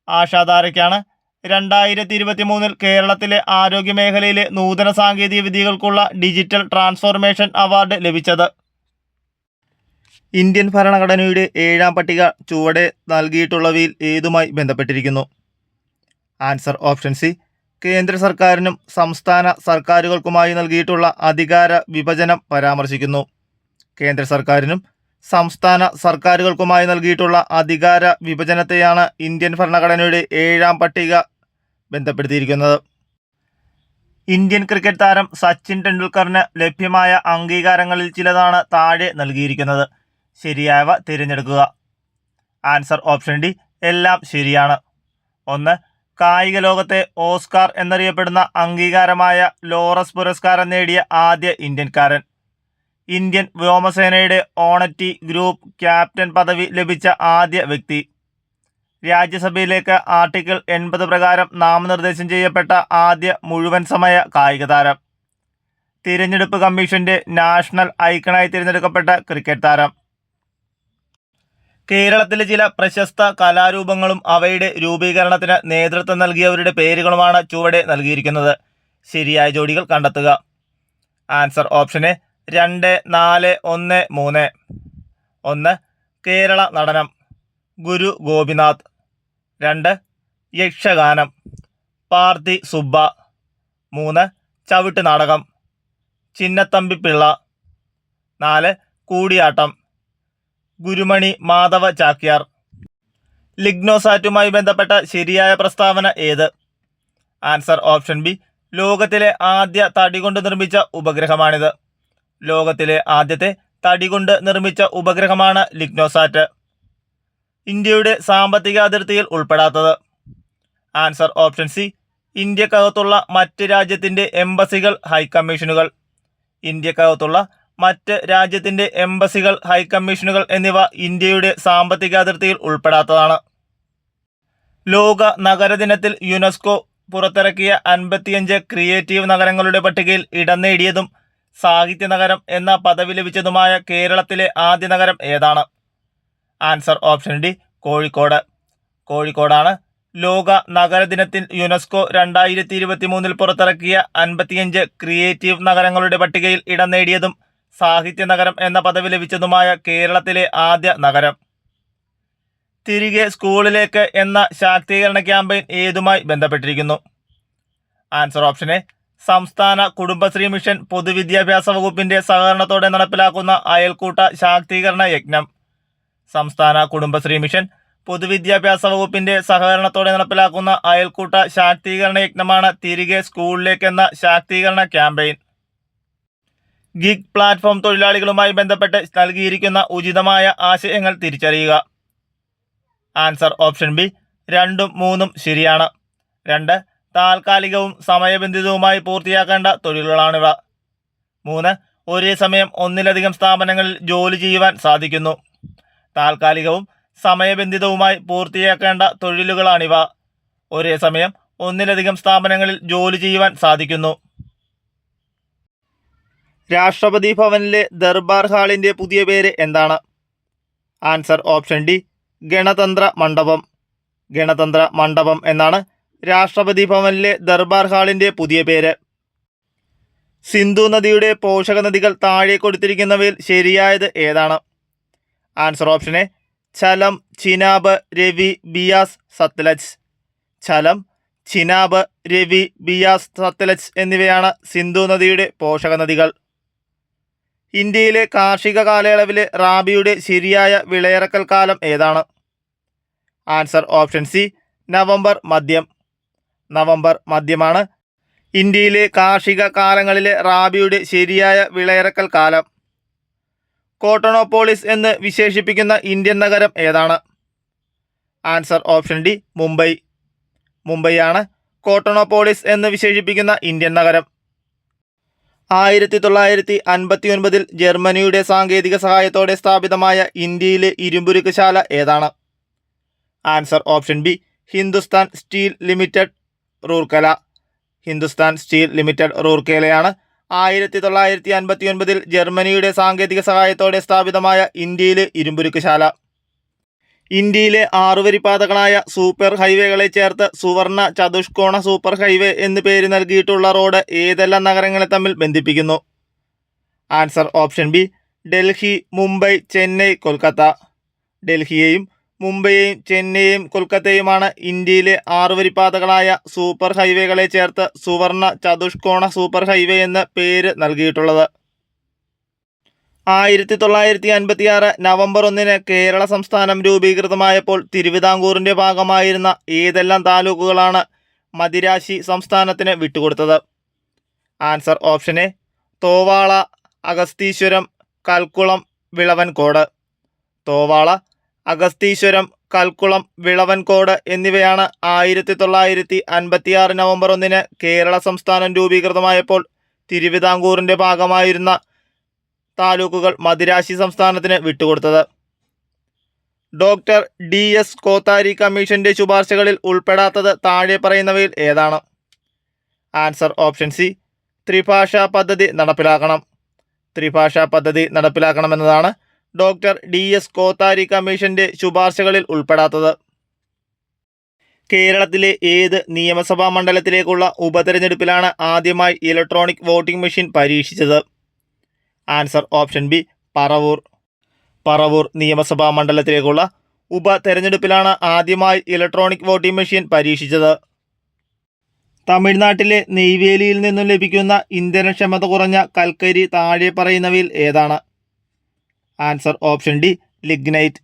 ആശാധാരയ്ക്കാണ് 2023 കേരളത്തിലെ ആരോഗ്യ മേഖലയിലെ നൂതന സാങ്കേതിക വിദ്യകൾക്കുള്ള ഡിജിറ്റൽ ട്രാൻസ്ഫോർമേഷൻ അവാർഡ് ലഭിച്ചത്. ഇന്ത്യൻ ഭരണഘടനയുടെ 7ാം പട്ടിക ചുവടെ നൽകിയിട്ടുള്ളവയിൽ ഏതുമായി ബന്ധപ്പെട്ടിരിക്കുന്നു? ആൻസർ ഓപ്ഷൻ സി കേന്ദ്ര സർക്കാരിനും സംസ്ഥാന സർക്കാരുകൾക്കുമായി നൽകിയിട്ടുള്ള അധികാര വിഭജനം പരാമർശിക്കുന്നു. കേന്ദ്ര സർക്കാരിനും സംസ്ഥാന സർക്കാരുകൾക്കുമായി നൽകിയിട്ടുള്ള അധികാര വിഭജനത്തെയാണ് ഇന്ത്യൻ ഭരണഘടനയുടെ 7ാം പട്ടിക ബന്ധപ്പെടുത്തിയിരിക്കുന്നത്. ഇന്ത്യൻ ക്രിക്കറ്റ് താരം സച്ചിൻ ടെണ്ടുൽക്കറിന് ലഭ്യമായ അംഗീകാരങ്ങളിൽ ചിലതാണ് താഴെ നൽകിയിരിക്കുന്നത്. ശരിയായവ തിരഞ്ഞെടുക്കുക. ആൻസർ ഓപ്ഷൻ ഡി എല്ലാം ശരിയാണ്. 1. കായിക ലോകത്തെ ഓസ്കാർ എന്നറിയപ്പെടുന്ന അംഗീകാരമായ ലോറസ് പുരസ്കാരം നേടിയ ആദ്യ ഇന്ത്യൻകാരൻ. ഇന്ത്യൻ വ്യോമസേനയുടെ ഓണറ്റി ഗ്രൂപ്പ് ക്യാപ്റ്റൻ പദവി ലഭിച്ച ആദ്യ വ്യക്തി. രാജ്യസഭയിലേക്ക് ആർട്ടിക്കിൾ 80 പ്രകാരം നാമനിർദ്ദേശം ചെയ്യപ്പെട്ട ആദ്യ മുഴുവൻ സമയ കായിക താരം. തിരഞ്ഞെടുപ്പ് കമ്മീഷന്റെ നാഷണൽ ഐക്കണായി തിരഞ്ഞെടുക്കപ്പെട്ട ക്രിക്കറ്റ് താരം. കേരളത്തിലെ ചില പ്രശസ്ത കലാരൂപങ്ങളും അവയുടെ രൂപീകരണത്തിന് നേതൃത്വം നൽകിയവരുടെ പേരുകളുമാണ് ചുവടെ നൽകിയിരിക്കുന്നത്. ശരിയായ ജോഡികൾ കണ്ടെത്തുക. Answer option A 2, 4, 1, 3. 1 Kerala Natanam Guru Gopinath. 2 യക്ഷഗാനം പാർത്തി സുബ്ബ. 3 ചവിട്ട് നാടകം ചിന്നത്തമ്പി പിള്ള. 4 കൂടിയാട്ടം ഗുരുമണി മാധവ ചാക്യാർ. ലിഗ്നോസാറ്റുമായി ബന്ധപ്പെട്ട ശരിയായ പ്രസ്താവന ഏത്? ആൻസർ ഓപ്ഷൻ ബി ലോകത്തിലെ ആദ്യ തടികൊണ്ട് നിർമ്മിച്ച ഉപഗ്രഹമാണിത്. ലോകത്തിലെ ആദ്യത്തെ തടികൊണ്ട് നിർമ്മിച്ച ഉപഗ്രഹമാണ് ലിഗ്നോസാറ്റ്. ഇന്ത്യയുടെ സാമ്പത്തിക അതിർത്തിയിൽ ഉൾപ്പെടാത്തത്? ആൻസർ ഓപ്ഷൻ സി ഇന്ത്യക്കകത്തുള്ള മറ്റ് രാജ്യത്തിൻ്റെ എംബസികൾ, ഹൈക്കമ്മീഷനുകൾ. ഇന്ത്യക്കകത്തുള്ള മറ്റ് രാജ്യത്തിൻ്റെ എംബസികൾ, ഹൈക്കമ്മീഷനുകൾ എന്നിവ ഇന്ത്യയുടെ സാമ്പത്തിക അതിർത്തിയിൽ ഉൾപ്പെടാത്തതാണ്. ലോക നഗരദിനത്തിൽ യുനെസ്കോ പുറത്തിറക്കിയ 55 ക്രിയേറ്റീവ് നഗരങ്ങളുടെ പട്ടികയിൽ ഇടം നേടിയതും സാഹിത്യ നഗരം എന്ന പദവി ലഭിച്ചതുമായ കേരളത്തിലെ ആദ്യ നഗരം ഏതാണ്? Answer option D Kozhikode. കോഴിക്കോടാണ് ലോക നഗരദിനത്തിൽ യുനെസ്കോ 2023 പുറത്തിറക്കിയ 55 ക്രിയേറ്റീവ് നഗരങ്ങളുടെ പട്ടികയിൽ ഇടം നേടിയതും സാഹിത്യ നഗരം എന്ന പദവി ലഭിച്ചതുമായ കേരളത്തിലെ ആദ്യ നഗരം. തിരികെ സ്കൂളിലേക്ക് എന്ന ശാക്തീകരണ ക്യാമ്പയിൻ ഏതുമായി ബന്ധപ്പെട്ടിരിക്കുന്നു? ആൻസർ ഓപ്ഷൻ എ സംസ്ഥാന കുടുംബശ്രീ മിഷൻ പൊതുവിദ്യാഭ്യാസ വകുപ്പിന്റെ സഹകരണത്തോടെ നടപ്പിലാക്കുന്ന അയൽക്കൂട്ട ശാക്തീകരണ യജ്ഞം. സംസ്ഥാന കുടുംബശ്രീ മിഷൻ പൊതുവിദ്യാഭ്യാസ വകുപ്പിന്റെ സഹകരണത്തോടെ നടപ്പിലാക്കുന്ന അയൽക്കൂട്ട ശാക്തീകരണ യജ്ഞമാണ് തിരികെ സ്കൂളിലേക്ക് എന്ന ശാക്തീകരണ ക്യാമ്പയിൻ. ഗിഗ് പ്ലാറ്റ്ഫോം തൊഴിലാളികളുമായി ബന്ധപ്പെട്ട് നൽകിയിരിക്കുന്ന ഉചിതമായ ആശയങ്ങൾ തിരിച്ചറിയുക. ആൻസർ ഓപ്ഷൻ ബി 2ഉം 3ഉം ശരിയാണ്. 2 താൽക്കാലികവും സമയബന്ധിതവുമായി പൂർത്തിയാക്കേണ്ട തൊഴിലുകളാണിവ. 3 ഒരേ സമയം ഒന്നിലധികം സ്ഥാപനങ്ങളിൽ ജോലി ചെയ്യുവാൻ സാധിക്കുന്നു. താൽക്കാലികവും സമയബന്ധിതവുമായി പൂർത്തിയാക്കേണ്ട തൊഴിലുകളാണിവ. ഒരേ സമയം ഒന്നിലധികം സ്ഥാപനങ്ങളിൽ ജോലി ചെയ്യുവാൻ സാധിക്കുന്നു. രാഷ്ട്രപതി ഭവനിലെ ദർബാർ ഹാളിൻ്റെ പുതിയ പേര് എന്താണ്? ആൻസർ ഓപ്ഷൻ ഡി ഗണതന്ത്ര മണ്ഡപം. ഗണതന്ത്ര മണ്ഡപം എന്നാണ് രാഷ്ട്രപതി ഭവനിലെ ദർബാർ ഹാളിൻ്റെ പുതിയ പേര്. സിന്ധു നദിയുടെ പോഷക നദികൾ താഴെ കൊടുത്തിരിക്കുന്നവയിൽ ശരിയായത് ഏതാണ്? Answer option A Jhelum, Chenab, Ravi, Beas, Sutlej. Jhelum, Chenab, Ravi, Beas, Sutlej എന്നിവയാണ് സിന്ധു നദിയുടെ പോഷക നദികൾ. ഇന്ത്യയിലെ കാർഷിക കാലയളവിലെ റാബിയുടെ ശരിയായ വിളയിറക്കൽ കാലം ഏതാണ്? ആൻസർ ഓപ്ഷൻ സി നവംബർ മധ്യം. നവംബർ മധ്യമാണ് ഇന്ത്യയിലെ കാർഷിക കാലങ്ങളിലെ റാബിയുടെ ശരിയായ വിളയിറക്കൽ കാലം. കോട്ടണോപോളിസ് എന്ന് വിശേഷിപ്പിക്കുന്ന ഇന്ത്യൻ നഗരം ഏതാണ്? Answer option D Mumbai. മുംബൈയാണ് കോട്ടണോപോളിസ് എന്ന് വിശേഷിപ്പിക്കുന്ന ഇന്ത്യൻ നഗരം. 1959 ജർമ്മനിയുടെ സാങ്കേതിക സഹായത്തോടെ സ്ഥാപിതമായ ഇന്ത്യയിലെ ഇരുമ്പുരുക്ക് ശാല ഏതാണ്? Answer option B Hindustan steel limited, Rourkela. Hindustan steel limited, റൂർക്കേലയാണ് 1959 ജർമ്മനിയുടെ സാങ്കേതിക സഹായത്തോടെ സ്ഥാപിതമായ ഇന്ത്യയിലെ ഇരുമ്പുരുക്ക് ശാല. ഇന്ത്യയിലെ 6 വരിപ്പാതകളായ സൂപ്പർ ഹൈവേകളെ ചേർത്ത് സുവർണ ചതുഷ്കോണ സൂപ്പർ ഹൈവേ എന്ന് പേര് നൽകിയിട്ടുള്ള റോഡ് ഏതെല്ലാം നഗരങ്ങളെ തമ്മിൽ ബന്ധിപ്പിക്കുന്നു? Answer option B Delhi, Mumbai, Chennai, Kolkata. ഡൽഹിയെയും മുംബൈയെയും ചെന്നൈയെയും കൊൽക്കത്തയുമാണ് ഇന്ത്യയിലെ 6 വരിപ്പാതകളായ സൂപ്പർ ഹൈവേകളെ ചേർത്ത് സുവർണ ചതുഷ്കോണ സൂപ്പർ ഹൈവേ എന്ന് പേര് നൽകിയിട്ടുള്ളത്. 1956 നവംബർ 1 കേരള സംസ്ഥാനം രൂപീകൃതമായപ്പോൾ തിരുവിതാംകൂറിൻ്റെ ഭാഗമായിരുന്ന ഏതെല്ലാം താലൂക്കുകളാണ് മദിരാശി സംസ്ഥാനത്തിന് വിട്ടുകൊടുത്തത്? Answer option A Thovala, Agastheeswaram, Kalkulam, Vilavancode. Thovala, Agastheeswaram, Kalkulam, Vilavancode എന്നിവയാണ് 1956 നവംബർ 1 കേരള സംസ്ഥാനം രൂപീകൃതമായപ്പോൾ തിരുവിതാംകൂറിൻ്റെ ഭാഗമായിരുന്ന താലൂക്കുകൾ മദിരാശി സംസ്ഥാനത്തിന് വിട്ടുകൊടുത്തത്. ഡോക്ടർ DS കോത്താരി കമ്മീഷന്റെ ശുപാർശകളിൽ ഉൾപ്പെടാത്തത് താഴെ പറയുന്നവയിൽ ഏതാണ്? ആൻസർ ഓപ്ഷൻ സി ത്രിഭാഷാ പദ്ധതി നടപ്പിലാക്കണം. ത്രിഭാഷാ പദ്ധതി നടപ്പിലാക്കണമെന്നതാണ് ഡോക്ടർ DS കോത്താരി കമ്മീഷന്റെ ശുപാർശകളിൽ ഉൾപ്പെടാത്തത്? കേരളത്തിലെ ഏത് നിയമസഭാ മണ്ഡലത്തിലേക്കുള്ള ഉപതെരഞ്ഞെടുപ്പിലാണ് ആദ്യമായി ഇലക്ട്രോണിക് വോട്ടിംഗ് മെഷീൻ പരീക്ഷിച്ചത്? Answer option B Paravur. Paravur നിയമസഭാ മണ്ഡലത്തിലേക്കുള്ള ഉപതെരഞ്ഞെടുപ്പിലാണ് ആദ്യമായി ഇലക്ട്രോണിക് വോട്ടിംഗ് മെഷീൻ പരീക്ഷിച്ചത്. തമിഴ്നാട്ടിലെ നെയ്വേലിയിൽ നിന്നും ലഭിക്കുന്ന ഇന്ധനക്ഷമത കുറഞ്ഞ കൽക്കരി താഴെ പറയുന്നവയിൽ ഏതാണ്? Answer option D lignite.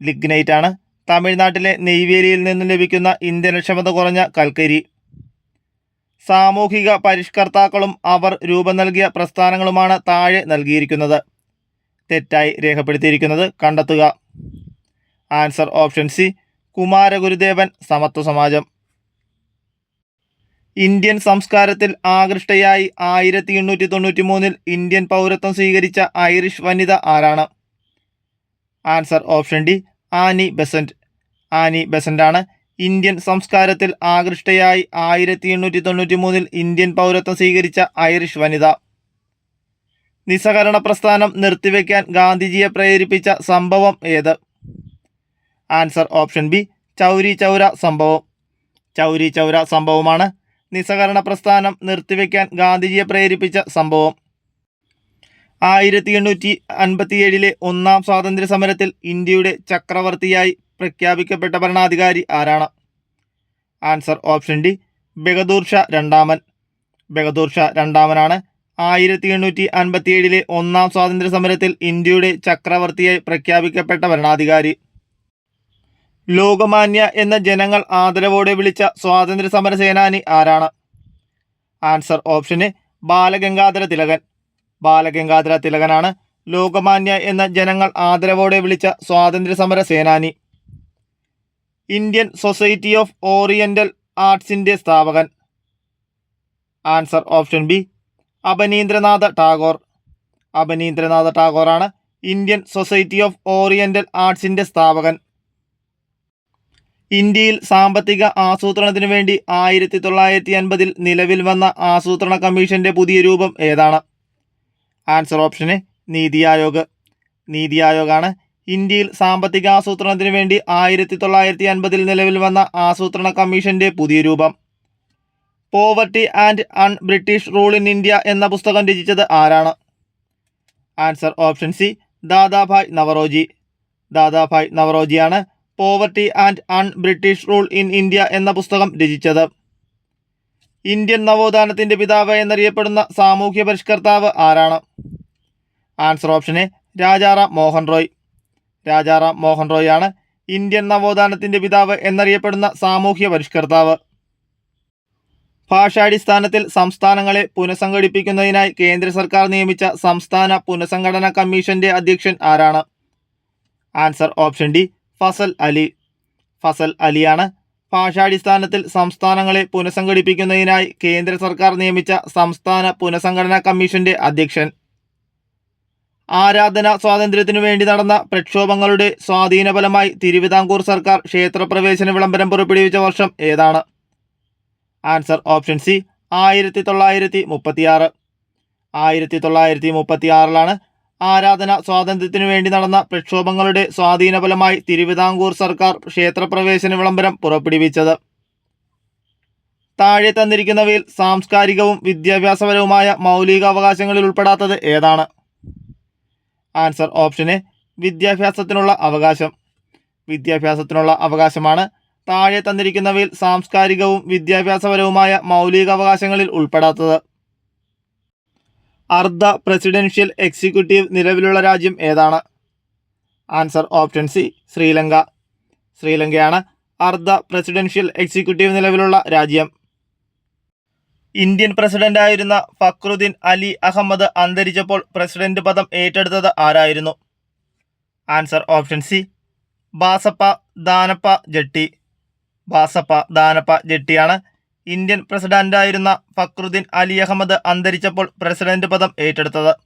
Lignite ആണ് തമിഴ്നാട്ടിലെ നെയ്വേലിയിൽ നിന്നും ലഭിക്കുന്ന ഇന്ധനക്ഷമത കുറഞ്ഞ കൽക്കരി. സാമൂഹിക പരിഷ്കർത്താക്കളും അവർ രൂപം നൽകിയ പ്രസ്ഥാനങ്ങളുമാണ് താഴെ നൽകിയിരിക്കുന്നത്. തെറ്റായി രേഖപ്പെടുത്തിയിരിക്കുന്നത് കണ്ടെത്തുക. ആൻസർ ഓപ്ഷൻ സി കുമാരഗുരുദേവൻ സമത്വ സമാജം. ഇന്ത്യൻ സംസ്കാരത്തിൽ ആകൃഷ്ടയായി 1893 ഇന്ത്യൻ പൗരത്വം സ്വീകരിച്ച ഐറിഷ് വനിത ആരാണ്? Answer option D Annie Besant. Annie Besant ആണ് ഇന്ത്യൻ സംസ്കാരത്തിൽ ആകൃഷ്ടയായി 1893 ഇന്ത്യൻ പൗരത്വം സ്വീകരിച്ച ഐറിഷ് വനിത. നിസ്സഹകരണ പ്രസ്ഥാനം നിർത്തിവെക്കാൻ ഗാന്ധിജിയെ പ്രേരിപ്പിച്ച സംഭവം ഏത്? Answer option B Chauri Chaura സംഭവം. ചൗരി ചൗര സംഭവമാണ് നിസ്സഹകരണ പ്രസ്ഥാനം നിർത്തിവെക്കാൻ ഗാന്ധിജിയെ പ്രേരിപ്പിച്ച സംഭവം. 1857 ഒന്നാം സ്വാതന്ത്ര്യ സമരത്തിൽ ഇന്ത്യയുടെ ചക്രവർത്തിയായി പ്രഖ്യാപിക്കപ്പെട്ട ഭരണാധികാരി ആരാണ്? Answer option D Bahadur Shah രണ്ടാമൻ. ബഹദൂർ ഷാ രണ്ടാമനാണ് 1857 ഒന്നാം സ്വാതന്ത്ര്യ സമരത്തിൽ ഇന്ത്യയുടെ ചക്രവർത്തിയായി പ്രഖ്യാപിക്കപ്പെട്ട ഭരണാധികാരി. ലോകമാന്യ എന്ന ജനങ്ങൾ ആദരവോടെ വിളിച്ച സ്വാതന്ത്ര്യ സമര സേനാനി ആരാണ്? Answer option A Balagangadhara Thilakan. Balagangadhara തിലകനാണ് ലോകമാന്യ എന്ന ജനങ്ങൾ ആദരവോടെ വിളിച്ച സ്വാതന്ത്ര്യ സമര സേനാനി. ഇന്ത്യൻ സൊസൈറ്റി ഓഫ് ഓറിയന്റൽ ആർട്സിന്റെ സ്ഥാപകൻ? Answer option B Abanindranath Tagore. Abanindranath ടാഗോറാണ് ഇന്ത്യൻ സൊസൈറ്റി ഓഫ് ഓറിയന്റൽ ആർട്സിന്റെ സ്ഥാപകൻ. ഇന്ത്യയിൽ സാമ്പത്തിക ആസൂത്രണത്തിനു വേണ്ടി 1950 നിലവിൽ വന്ന ആസൂത്രണ കമ്മീഷന്റെ പുതിയ രൂപം ഏതാണ്? Answer option A NITI Aayog. നീതി ആയോഗാണ് ഇന്ത്യയിൽ സാമ്പത്തിക ആസൂത്രണത്തിനു വേണ്ടി 1950 നിലവിൽ വന്ന ആസൂത്രണ കമ്മീഷന്റെ പുതിയ രൂപം. Poverty and un British rule in India എന്ന പുസ്തകം രചിച്ചത് ആരാണ്? Answer option C Dadabhai Naoroji. Dadabhai നവറോജിയാണ് poverty and un British rule in India എന്ന പുസ്തകം രചിച്ചത്. ഇന്ത്യൻ നവോത്ഥാനത്തിന്റെ പിതാവ് എന്നറിയപ്പെടുന്ന സാമൂഹ്യ പരിഷ്കർത്താവ് ആരാണ്? Answer option A Rajaram Mohan Roy. Rajaram Mohan Roy ആണ് ഇന്ത്യൻ നവോത്ഥാനത്തിന്റെ പിതാവ് എന്നറിയപ്പെടുന്ന സാമൂഹ്യ പരിഷ്കർത്താവ്. ഭാഷാടിസ്ഥാനത്തിൽ സംസ്ഥാനങ്ങളെ പുനഃസംഘടിപ്പിക്കുന്നതിനായി കേന്ദ്ര സർക്കാർ നിയമിച്ച സംസ്ഥാന പുനഃസംഘടനാ കമ്മീഷന്റെ അധ്യക്ഷൻ ആരാണ്? Answer option D Fazal Ali. Fazal അലിയാണ് ഭാഷാടിസ്ഥാനത്തിൽ സംസ്ഥാനങ്ങളെ പുനഃസംഘടിപ്പിക്കുന്നതിനായി കേന്ദ്ര സർക്കാർ നിയമിച്ച സംസ്ഥാന പുനഃസംഘടനാ കമ്മീഷന്റെ അധ്യക്ഷൻ. ആരാധനാ സ്വാതന്ത്ര്യത്തിനു വേണ്ടി നടന്ന പ്രക്ഷോഭങ്ങളുടെ സ്വാധീനഫലമായി തിരുവിതാംകൂർ സർക്കാർ ക്ഷേത്രപ്രവേശന വിളംബരം പുറപ്പെടുവിച്ച വർഷം ഏതാണ്? Answer option C 1936. 1936 ആരാധനാ സ്വാതന്ത്ര്യത്തിനു വേണ്ടി നടന്ന പ്രക്ഷോഭങ്ങളുടെ സ്വാധീനഫലമായി തിരുവിതാംകൂർ സർക്കാർ ക്ഷേത്രപ്രവേശന വിളംബരം പുറപ്പെടുവിച്ചത്. താഴെ തന്നിരിക്കുന്നവയിൽ സാംസ്കാരികവും വിദ്യാഭ്യാസപരവുമായ മൗലികാവകാശങ്ങളിൽ ഉൾപ്പെടാത്തത് ഏതാണ്? ആൻസർ ഓപ്ഷൻ എ വിദ്യാഭ്യാസത്തിനുള്ള അവകാശം. വിദ്യാഭ്യാസത്തിനുള്ള അവകാശമാണ് താഴെ തന്നിരിക്കുന്നവയിൽ സാംസ്കാരികവും വിദ്യാഭ്യാസപരവുമായ മൗലികാവകാശങ്ങളിൽ ഉൾപ്പെടാത്തത്. അർദ്ധ പ്രസിഡൻഷ്യൽ എക്സിക്യൂട്ടീവ് നിലവിലുള്ള രാജ്യം ഏതാണ്? Answer option C Sri Lanka. ശ്രീലങ്കയാണ് അർദ്ധ പ്രസിഡൻഷ്യൽ എക്സിക്യൂട്ടീവ് നിലവിലുള്ള രാജ്യം. ഇന്ത്യൻ പ്രസിഡന്റായിരുന്ന ഫക്രുദ്ദീൻ അലി അഹമ്മദ് അന്തരിച്ചപ്പോൾ പ്രസിഡന്റ് പദം ഏറ്റെടുത്തത് ആരായിരുന്നു? Answer option C Basappa Danappa Jatti. Basappa Danappa ജട്ടിയാണ് ഇന്ത്യൻ പ്രസിഡന്റായിരുന്ന ഫക്രുദ്ദീൻ അലി അഹമ്മദ് അന്തരിച്ചപ്പോൾ പ്രസിഡന്റ് പദം ഏറ്റെടുത്തത്.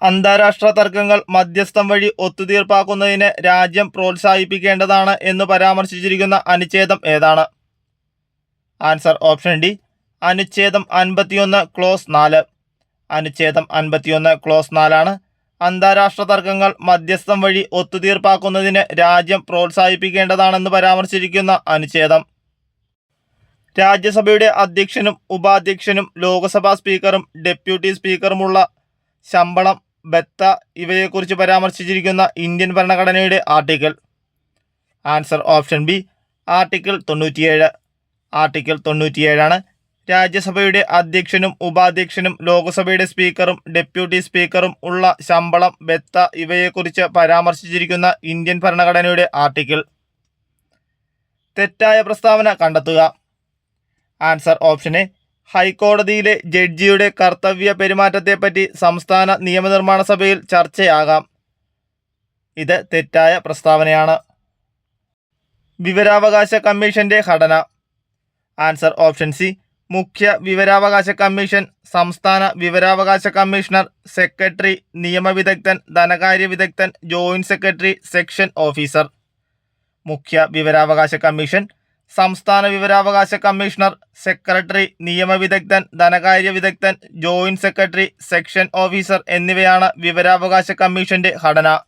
അന്താരാഷ്ട്ര തർക്കങ്ങൾ മധ്യസ്ഥം വഴി ഒത്തുതീർപ്പാക്കുന്നതിന് രാജ്യം പ്രോത്സാഹിപ്പിക്കേണ്ടതാണ് എന്ന് പരാമർശിച്ചിരിക്കുന്ന അനുച്ഛേദം ഏതാണ്? ആൻസർ ഓപ്ഷൻ ഡി അനുച്ഛേദം 51 ക്ലോസ് 4. അനുച്ഛേദം 51 ക്ലോസ് 4 അന്താരാഷ്ട്ര തർക്കങ്ങൾ മധ്യസ്ഥം വഴി ഒത്തുതീർപ്പാക്കുന്നതിന് രാജ്യം പ്രോത്സാഹിപ്പിക്കേണ്ടതാണെന്ന് പരാമർശിച്ചിരിക്കുന്ന അനുച്ഛേദം. രാജ്യസഭയുടെ അധ്യക്ഷനും ഉപാധ്യക്ഷനും ലോക്സഭാ സ്പീക്കറും ഡെപ്യൂട്ടി സ്പീക്കറുമുള്ള ശമ്പളം, ബത്ത ഇവയെക്കുറിച്ച് പരാമർശിച്ചിരിക്കുന്ന ഇന്ത്യൻ ഭരണഘടനയുടെ article. Answer option B article 97. Article 97 രാജ്യസഭയുടെ അധ്യക്ഷനും ഉപാധ്യക്ഷനും ലോക്സഭയുടെ സ്പീക്കറും ഡെപ്യൂട്ടി സ്പീക്കറും ഉള്ള ശമ്പളം, ബത്ത ഇവയെക്കുറിച്ച് പരാമർശിച്ചിരിക്കുന്ന ഇന്ത്യൻ ഭരണഘടനയുടെ ആർട്ടിക്കിൾ. തെറ്റായ പ്രസ്താവന കണ്ടെത്തുക. Answer option A. ഹൈക്കോടതിയിലെ ജഡ്ജിയുടെ കർത്തവ്യ പെരുമാറ്റത്തെപ്പറ്റി സംസ്ഥാന നിയമനിർമ്മാണ സഭയിൽ ചർച്ചയാകാം. ഇത് തെറ്റായ പ്രസ്താവനയാണ്. വിവരാവകാശ കമ്മീഷന്റെ ഘടന. Answer option C. മുഖ്യ വിവരാവകാശ കമ്മീഷൻ, സംസ്ഥാന വിവരാവകാശ കമ്മീഷണർ, സെക്രട്ടറി, നിയമവിദഗ്ധൻ, ധനകാര്യ വിദഗ്ധൻ, ജോയിന്റ് സെക്രട്ടറി, സെക്ഷൻ ഓഫീസർ. മുഖ്യ വിവരാവകാശ കമ്മീഷൻ, സംസ്ഥാന വിവരാവകാശ കമ്മീഷണർ, സെക്രട്ടറി, നിയമവിദഗ്ധൻ, ധനകാര്യ വിദഗ്ധൻ, ജോയിന്റ് സെക്രട്ടറി, സെക്ഷൻ ഓഫീസർ എന്നിവയാണ് വിവരാവകാശ കമ്മീഷന്റെ ഘടന.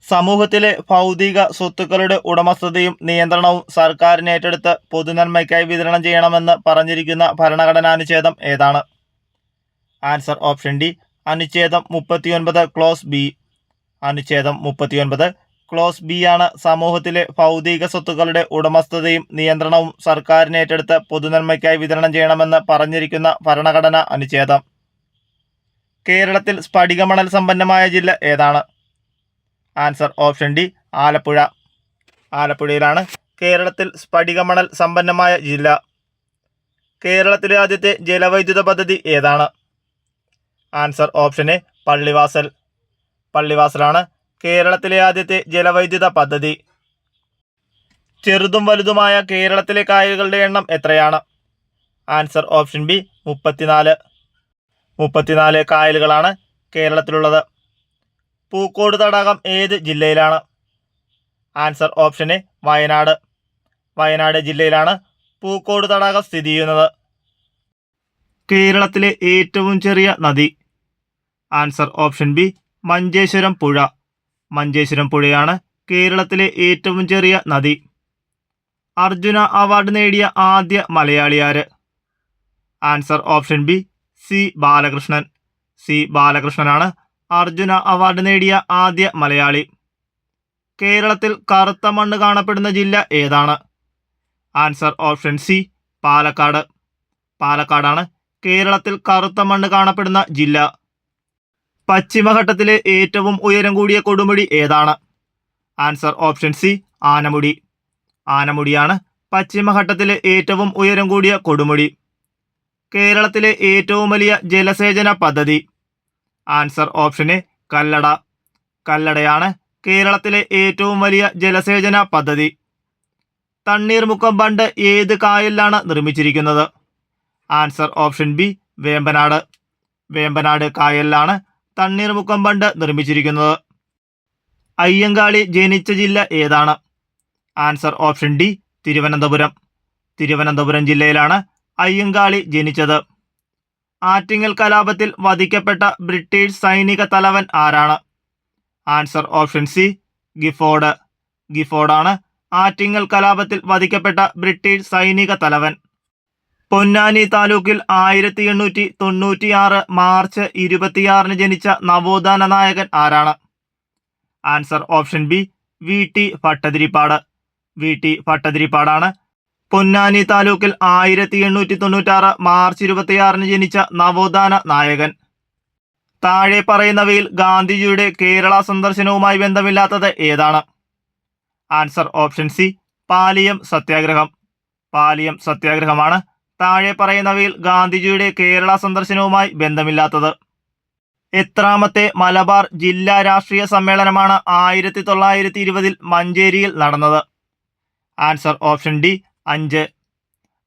സമൂഹത്തിലെ ഭൗതിക സ്വത്തുക്കളുടെ ഉടമസ്ഥതയും നിയന്ത്രണവും സർക്കാരിന് ഏറ്റെടുത്ത് പൊതുനന്മയ്ക്കായി വിതരണം ചെയ്യണമെന്ന് പറഞ്ഞിരിക്കുന്ന ഭരണഘടനാനുച്ഛേദം ഏതാണ്? Answer option D. അനുച്ഛേദം 39 ക്ലോസ് ബി. അനുച്ഛേദം 39 ക്ലോസ് ബി ആണ് സമൂഹത്തിലെ ഭൗതിക സ്വത്തുക്കളുടെ ഉടമസ്ഥതയും നിയന്ത്രണവും സർക്കാരിന് ഏറ്റെടുത്ത് പൊതുനന്മയ്ക്കായി വിതരണം ചെയ്യണമെന്ന് പറഞ്ഞിരിക്കുന്ന ഭരണഘടനാ അനുച്ഛേദം. കേരളത്തിൽ സ്ഫടികമണൽ സമ്പന്നമായ ജില്ല ഏതാണ്? Answer option D. ആലപ്പുഴ. ആലപ്പുഴയിലാണ് കേരളത്തിൽ സ്ഫടികമണൽ സമ്പന്നമായ ജില്ല. കേരളത്തിലെ ആദ്യത്തെ ജലവൈദ്യുത പദ്ധതി ഏതാണ്? Answer option A. പള്ളിവാസൽ. പള്ളിവാസലാണ് കേരളത്തിലെ ആദ്യത്തെ ജലവൈദ്യുത പദ്ധതി. ചെറുതും വലുതുമായ കേരളത്തിലെ കായലുകളുടെ എണ്ണം എത്രയാണ്? Answer option B. 34. 34 കായലുകളാണ് കേരളത്തിലുള്ളത്. പൂക്കോട് തടാകം ഏത് ജില്ലയിലാണ്? Answer option A. Wayanad. Wayanad ജില്ലയിലാണ് പൂക്കോട് തടാകം സ്ഥിതി ചെയ്യുന്നത്. കേരളത്തിലെ ഏറ്റവും ചെറിയ നദി? Answer option B. മഞ്ചേശ്വരം പുഴ. മഞ്ചേശ്വരം പുഴയാണ് കേരളത്തിലെ ഏറ്റവും ചെറിയ നദി. അർജുന അവാർഡ് നേടിയ ആദ്യ മലയാളിയാര്? Answer option B. C Balakrishnan. C ബാലകൃഷ്ണനാണ് അർജുന അവാർഡ് നേടിയ ആദ്യ മലയാളി. കേരളത്തിൽ കറുത്ത മണ്ണ് കാണപ്പെടുന്ന ജില്ല ഏതാണ്? Answer option C. പാലക്കാട്. പാലക്കാടാണ് കേരളത്തിൽ കറുത്ത മണ്ണ് കാണപ്പെടുന്ന ജില്ല. പശ്ചിമഘട്ടത്തിലെ ഏറ്റവും ഉയരം കൂടിയ കൊടുമുടി ഏതാണ്? Answer option C. ആനമുടി. ആനമുടിയാണ് പശ്ചിമഘട്ടത്തിലെ ഏറ്റവും ഉയരം കൂടിയ കൊടുമുടി. കേരളത്തിലെ ഏറ്റവും വലിയ ജലസേചന പദ്ധതി? Answer option A. കല്ലട. കല്ലടയാണ് കേരളത്തിലെ ഏറ്റവും വലിയ ജലസേചന പദ്ധതി. തണ്ണീർമുക്കം ബണ്ട് ഏത് കായലിലാണ് നിർമ്മിച്ചിരിക്കുന്നത്? Answer option B. Vembanad. Vembanad കായലിലാണ് തണ്ണീർമുക്കം ബണ്ട് നിർമ്മിച്ചിരിക്കുന്നത്. അയ്യങ്കാളി ജനിച്ച ജില്ല ഏതാണ്? Answer option D. Thiruvananthapuram. Thiruvananthapuram ജില്ലയിലാണ് അയ്യങ്കാളി ജനിച്ചത്. ആറ്റിങ്ങൽ കലാപത്തിൽ വധിക്കപ്പെട്ട ബ്രിട്ടീഷ് സൈനിക തലവൻ ആരാണ്? Answer option C. ഗിഫോർഡ്. ഗിഫോർഡാണ് ആറ്റിങ്ങൽ കലാപത്തിൽ വധിക്കപ്പെട്ട ബ്രിട്ടീഷ് സൈനിക തലവൻ. പൊന്നാനി താലൂക്കിൽ 1896 മാർച്ച് 26 ജനിച്ച നവോത്ഥാന നായകൻ ആരാണ്? Answer option B. V T Bhattathiripad. V T ഭട്ടതിരിപ്പാടാണ് പൊന്നാനി താലൂക്കിൽ 1896 മാർച്ച് 26 ജനിച്ച നവോത്ഥാന നായകൻ. താഴെ പറയുന്നവയിൽ ഗാന്ധിജിയുടെ കേരള സന്ദർശനവുമായി ബന്ധമില്ലാത്തത് ഏതാണ്? Answer option C. പാലിയം സത്യാഗ്രഹം. പാലിയം സത്യാഗ്രഹമാണ് താഴെ പറയുന്നവയിൽ ഗാന്ധിജിയുടെ കേരള സന്ദർശനവുമായി ബന്ധമില്ലാത്തത്. എത്രാമത്തെ മലബാർ ജില്ലാ രാഷ്ട്രീയ സമ്മേളനമാണ് 1920 മഞ്ചേരിയിൽ നടന്നത്? Answer option D. 5.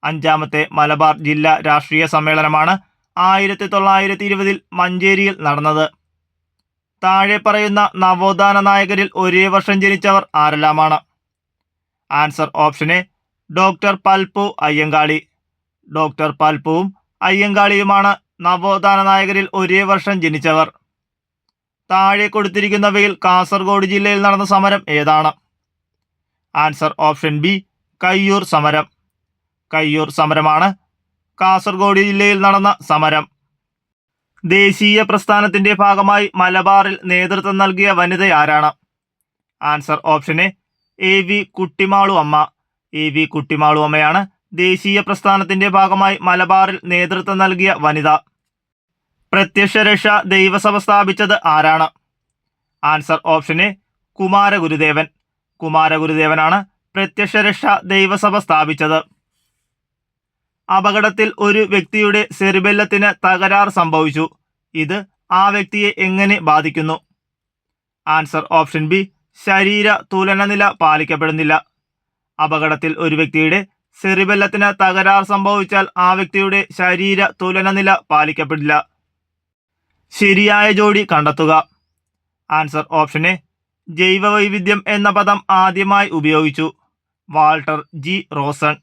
അഞ്ചാമത്തെ മലബാർ ജില്ലാ രാഷ്ട്രീയ സമ്മേളനമാണ് 1920 മഞ്ചേരിയിൽ നടന്നത്. താഴെ പറയുന്ന നവോത്ഥാന നായകരിൽ ഒരേ വർഷം ജനിച്ചവർ ആരെല്ലാമാണ്? Answer option A. Doctor Palpu Ayyankali. Doctor പൽപ്പുവും അയ്യങ്കാളിയുമാണ് നവോത്ഥാന നായകരിൽ ഒരേ വർഷം ജനിച്ചവർ. താഴെ കൊടുത്തിരിക്കുന്നവയിൽ കാസർഗോഡ് ജില്ലയിൽ നടന്ന സമരം ഏതാണ്? ആൻസർ ഓപ്ഷൻ ബി കയ്യൂർ സമരം. കയ്യൂർ സമരമാണ് കാസർഗോഡ് ജില്ലയിൽ നടന്ന സമരം. ദേശീയ പ്രസ്ഥാനത്തിന്റെ ഭാഗമായി മലബാറിൽ നേതൃത്വം നൽകിയ വനിത ആരാണ്? Answer option A V Kuttimalu Amma. A V Kuttimalu അമ്മയാണ് ദേശീയ പ്രസ്ഥാനത്തിന്റെ ഭാഗമായി മലബാറിൽ നേതൃത്വം നൽകിയ വനിത. പ്രത്യക്ഷരക്ഷ ദൈവസഭ സ്ഥാപിച്ചത് ആരാണ്? Answer option A Kumaragurudevan. കുമാരഗുരുദേവനാണ് പ്രത്യക്ഷരക്ഷ ദൈവസഭ സ്ഥാപിച്ചത്. അപകടത്തിൽ ഒരു വ്യക്തിയുടെ സെറിബെല്ലത്തിന് തകരാർ സംഭവിച്ചു. ഇത് ആ വ്യക്തിയെ എങ്ങനെ ബാധിക്കുന്നു? ആൻസർ ഓപ്ഷൻ ബി ശരീര തുലനനില പാലിക്കപ്പെടുന്നില്ല. അപകടത്തിൽ ഒരു വ്യക്തിയുടെ സെറിബെല്ലത്തിന് തകരാർ സംഭവിച്ചാൽ ആ വ്യക്തിയുടെ ശരീര തുലനനില പാലിക്കപ്പെടില്ല. ശരിയായ ജോഡി കണ്ടെത്തുക. ആൻസർ ഓപ്ഷൻ എ ജൈവവൈവിധ്യം എന്ന പദം ആദ്യമായി ഉപയോഗിച്ചു Walter G Rosen.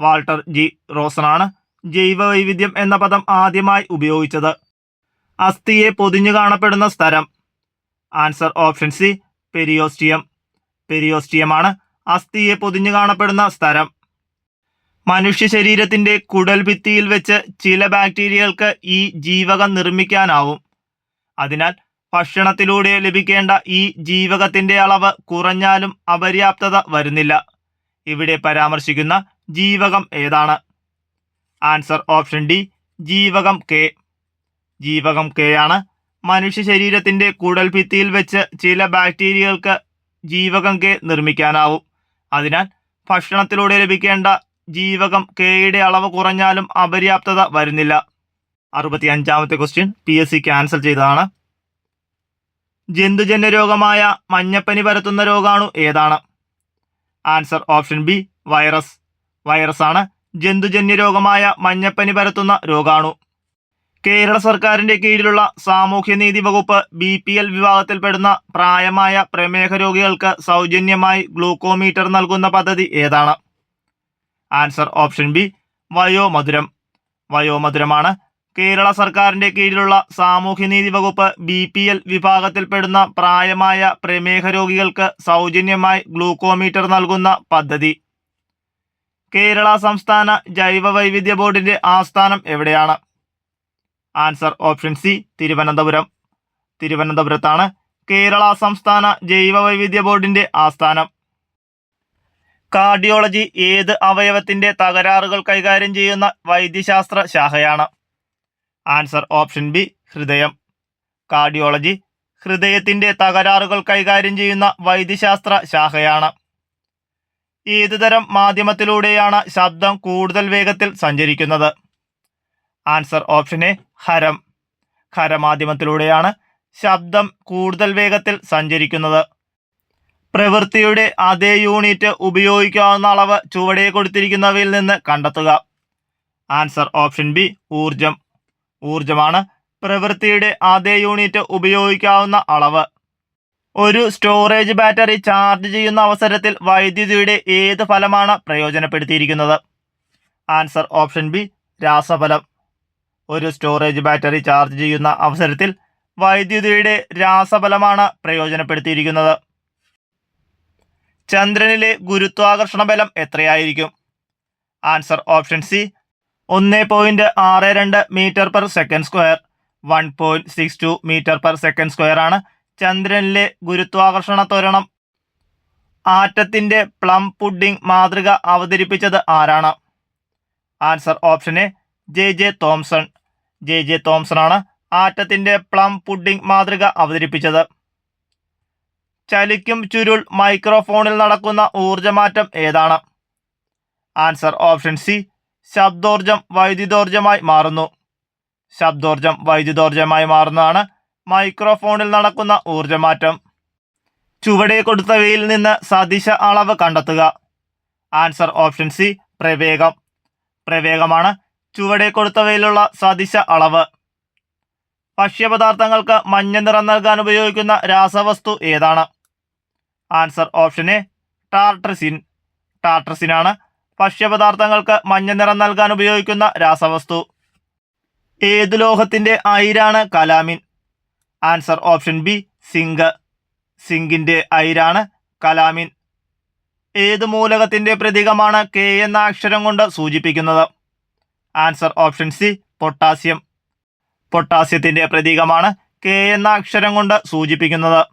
Walter G റോസണാണ് ജൈവവൈവിധ്യം എന്ന പദം ആദ്യമായി ഉപയോഗിച്ചത്. അസ്ഥിയെ പൊതിഞ്ഞു കാണപ്പെടുന്ന സ്ഥലം. Answer option C periosteum. പെരിയോസ്റ്റിയമാണ് അസ്ഥിയെ പൊതിഞ്ഞു കാണപ്പെടുന്ന സ്ഥലം. മനുഷ്യ ശരീരത്തിന്റെ കുടൽ ഭിത്തിയിൽ വെച്ച് ചില ബാക്ടീരിയകൾക്ക് ഈ ജീവകം നിർമ്മിക്കാനാവും. അതിനാൽ ഭക്ഷണത്തിലൂടെ ലഭിക്കേണ്ട ഈ ജീവകത്തിന്റെ അളവ് കുറഞ്ഞാലും അപര്യാപ്തത വരുന്നില്ല. ഇവിടെ പരാമർശിക്കുന്ന ജീവകം ഏതാണ്? ആൻസർ ഓപ്ഷൻ ഡി ജീവകം കെ. ജീവകം കെ ആണ് മനുഷ്യ ശരീരത്തിന്റെ കുടൽ ഭിത്തിയിൽ വെച്ച് ചില ബാക്ടീരിയകൾക്ക് ജീവകം കെ നിർമ്മിക്കാനാവും. അതിനാൽ ഭക്ഷണത്തിലൂടെ ലഭിക്കേണ്ട ജീവകം കെയുടെ അളവ് കുറഞ്ഞാലും അപര്യാപ്തത വരുന്നില്ല. 65ാമത്തെ ക്വസ്റ്റ്യൻ PSC ക്യാൻസൽ ചെയ്തതാണ്. ജന്തുജന്യ രോഗമായ മഞ്ഞപ്പനി പരത്തുന്ന രോഗാണു ഏതാണ്? Answer option B virus. Virus ആണ് ജന്തുജന്യ രോഗമായ മഞ്ഞപ്പനി പരത്തുന്ന രോഗാണു. കേരള സർക്കാരിന്റെ കീഴിലുള്ള സാമൂഹ്യനീതി വകുപ്പ് BPL വിഭാഗത്തിൽപ്പെടുന്ന പ്രായമായ പ്രമേഹ രോഗികൾക്ക് സൗജന്യമായി ഗ്ലൂക്കോമീറ്റർ നൽകുന്ന പദ്ധതി ഏതാണ്? Answer option B Vayomadhuram. വയോമധുരമാണ് കേരള സർക്കാരിന്റെ കീഴിലുള്ള സാമൂഹ്യനീതി വകുപ്പ് BPL വിഭാഗത്തിൽപ്പെടുന്ന പ്രായമായ പ്രമേഹ രോഗികൾക്ക് സൗജന്യമായി ഗ്ലൂക്കോമീറ്റർ നൽകുന്ന പദ്ധതി. കേരള സംസ്ഥാന ജൈവവൈവിധ്യ ബോർഡിന്റെ ആസ്ഥാനം എവിടെയാണ്? Answer option C Thiruvananthapuram. തിരുവനന്തപുരത്താണ് കേരള സംസ്ഥാന ജൈവവൈവിധ്യ ബോർഡിന്റെ ആസ്ഥാനം. കാർഡിയോളജി ഏത് അവയവത്തിന്റെ തകരാറുകൾ കൈകാര്യം ചെയ്യുന്ന വൈദ്യശാസ്ത്ര ശാഖയാണ്? ആൻസർ ഓപ്ഷൻ ബി ഹൃദയം. കാർഡിയോളജി ഹൃദയത്തിന്റെ തകരാറുകൾ കൈകാര്യം ചെയ്യുന്ന വൈദ്യശാസ്ത്ര ശാഖയാണ്. ഏതുതരം മാധ്യമത്തിലൂടെയാണ് ശബ്ദം കൂടുതൽ വേഗത്തിൽ സഞ്ചരിക്കുന്നത്? ആൻസർ ഓപ്ഷൻ എ ഹരം. ഖരമാധ്യമത്തിലൂടെയാണ് ശബ്ദം കൂടുതൽ വേഗത്തിൽ സഞ്ചരിക്കുന്നത്. പ്രവൃത്തിയുടെ അതേ യൂണിറ്റ് ഉപയോഗിക്കാവുന്ന അളവ് ചുവടെ കൊടുത്തിരിക്കുന്നവയിൽ നിന്ന് കണ്ടെത്തുക. ആൻസർ ഓപ്ഷൻ ബി ഊർജം. ഊർജമാണ് പ്രവൃത്തിയുടെ അതേ യൂണിറ്റ് ഉപയോഗിക്കാവുന്ന അളവ്. ഒരു സ്റ്റോറേജ് ബാറ്ററി ചാർജ് ചെയ്യുന്ന അവസരത്തിൽ വൈദ്യുതിയുടെ ഏത് ഫലമാണ് പ്രയോജനപ്പെടുത്തിയിരിക്കുന്നത്? ആൻസർ ഓപ്ഷൻ ബി രാസഫലം. ഒരു സ്റ്റോറേജ് ബാറ്ററി ചാർജ് ചെയ്യുന്ന അവസരത്തിൽ വൈദ്യുതിയുടെ രാസഫലമാണ് പ്രയോജനപ്പെടുത്തിയിരിക്കുന്നത്. ചന്ദ്രനിലെ ഗുരുത്വാകർഷണ ബലം എത്രയായിരിക്കും? Answer option C 1.62 metre per second square. 1.62 metre per second square ആണ് ചന്ദ്രനിലെ ഗുരുത്വാകർഷണ ത്വരണം. ആറ്റത്തിന്റെ പ്ലം പുഡിംഗ് മാതൃക അവതരിപ്പിച്ചത് ആരാണ്? Answer option A JJ Thomson. JJ Thomson ആണ് ആറ്റത്തിന്റെ പ്ലം പുഡിംഗ് മാതൃക അവതരിപ്പിച്ചത്. ചലിക്കും ചുരുൾ മൈക്രോഫോണിൽ നടക്കുന്ന ഊർജ്ജമാറ്റം ഏതാണ്? ആൻസർ ഓപ്ഷൻ സി ശബ്ദോർജം വൈദ്യുതോർജ്ജമായി മാറുന്നു. ശബ്ദോർജം വൈദ്യുതോർജ്ജമായി മാറുന്നതാണ് മൈക്രോഫോണിൽ നടക്കുന്ന ഊർജ്ജമാറ്റം. ചുവടെ കൊടുത്തവയിൽ നിന്ന് സദിശ അളവ് കണ്ടെത്തുക. ആൻസർ ഓപ്ഷൻ സി പ്രവേഗം. പ്രവേഗമാണ് ചുവടെ കൊടുത്തവയിലുള്ള സദിശ അളവ്. ഭക്ഷ്യപദാർത്ഥങ്ങൾക്ക് മഞ്ഞ നിറം നൽകാൻ ഉപയോഗിക്കുന്ന രാസവസ്തു ഏതാണ്? Answer option A tartrazine. ടാർട്രസിനാണ് ഭക്ഷ്യപദാർത്ഥങ്ങൾക്ക് മഞ്ഞ നിറം നൽകാൻ ഉപയോഗിക്കുന്ന രാസവസ്തു. ഏത് ലോഹത്തിന്റെ അയിരാണ് കലാമിൻ? Answer option B zinc. സിങ്കിന്റെ അയിരാണ് കലാമിൻ. ഏത് മൂലകത്തിന്റെ പ്രതീകമാണ് കെ എന്ന അക്ഷരം കൊണ്ട് സൂചിപ്പിക്കുന്നത്? Answer option C potassium. പൊട്ടാസ്യത്തിന്റെ പ്രതീകമാണ് കെ എന്ന അക്ഷരം കൊണ്ട് സൂചിപ്പിക്കുന്നത്.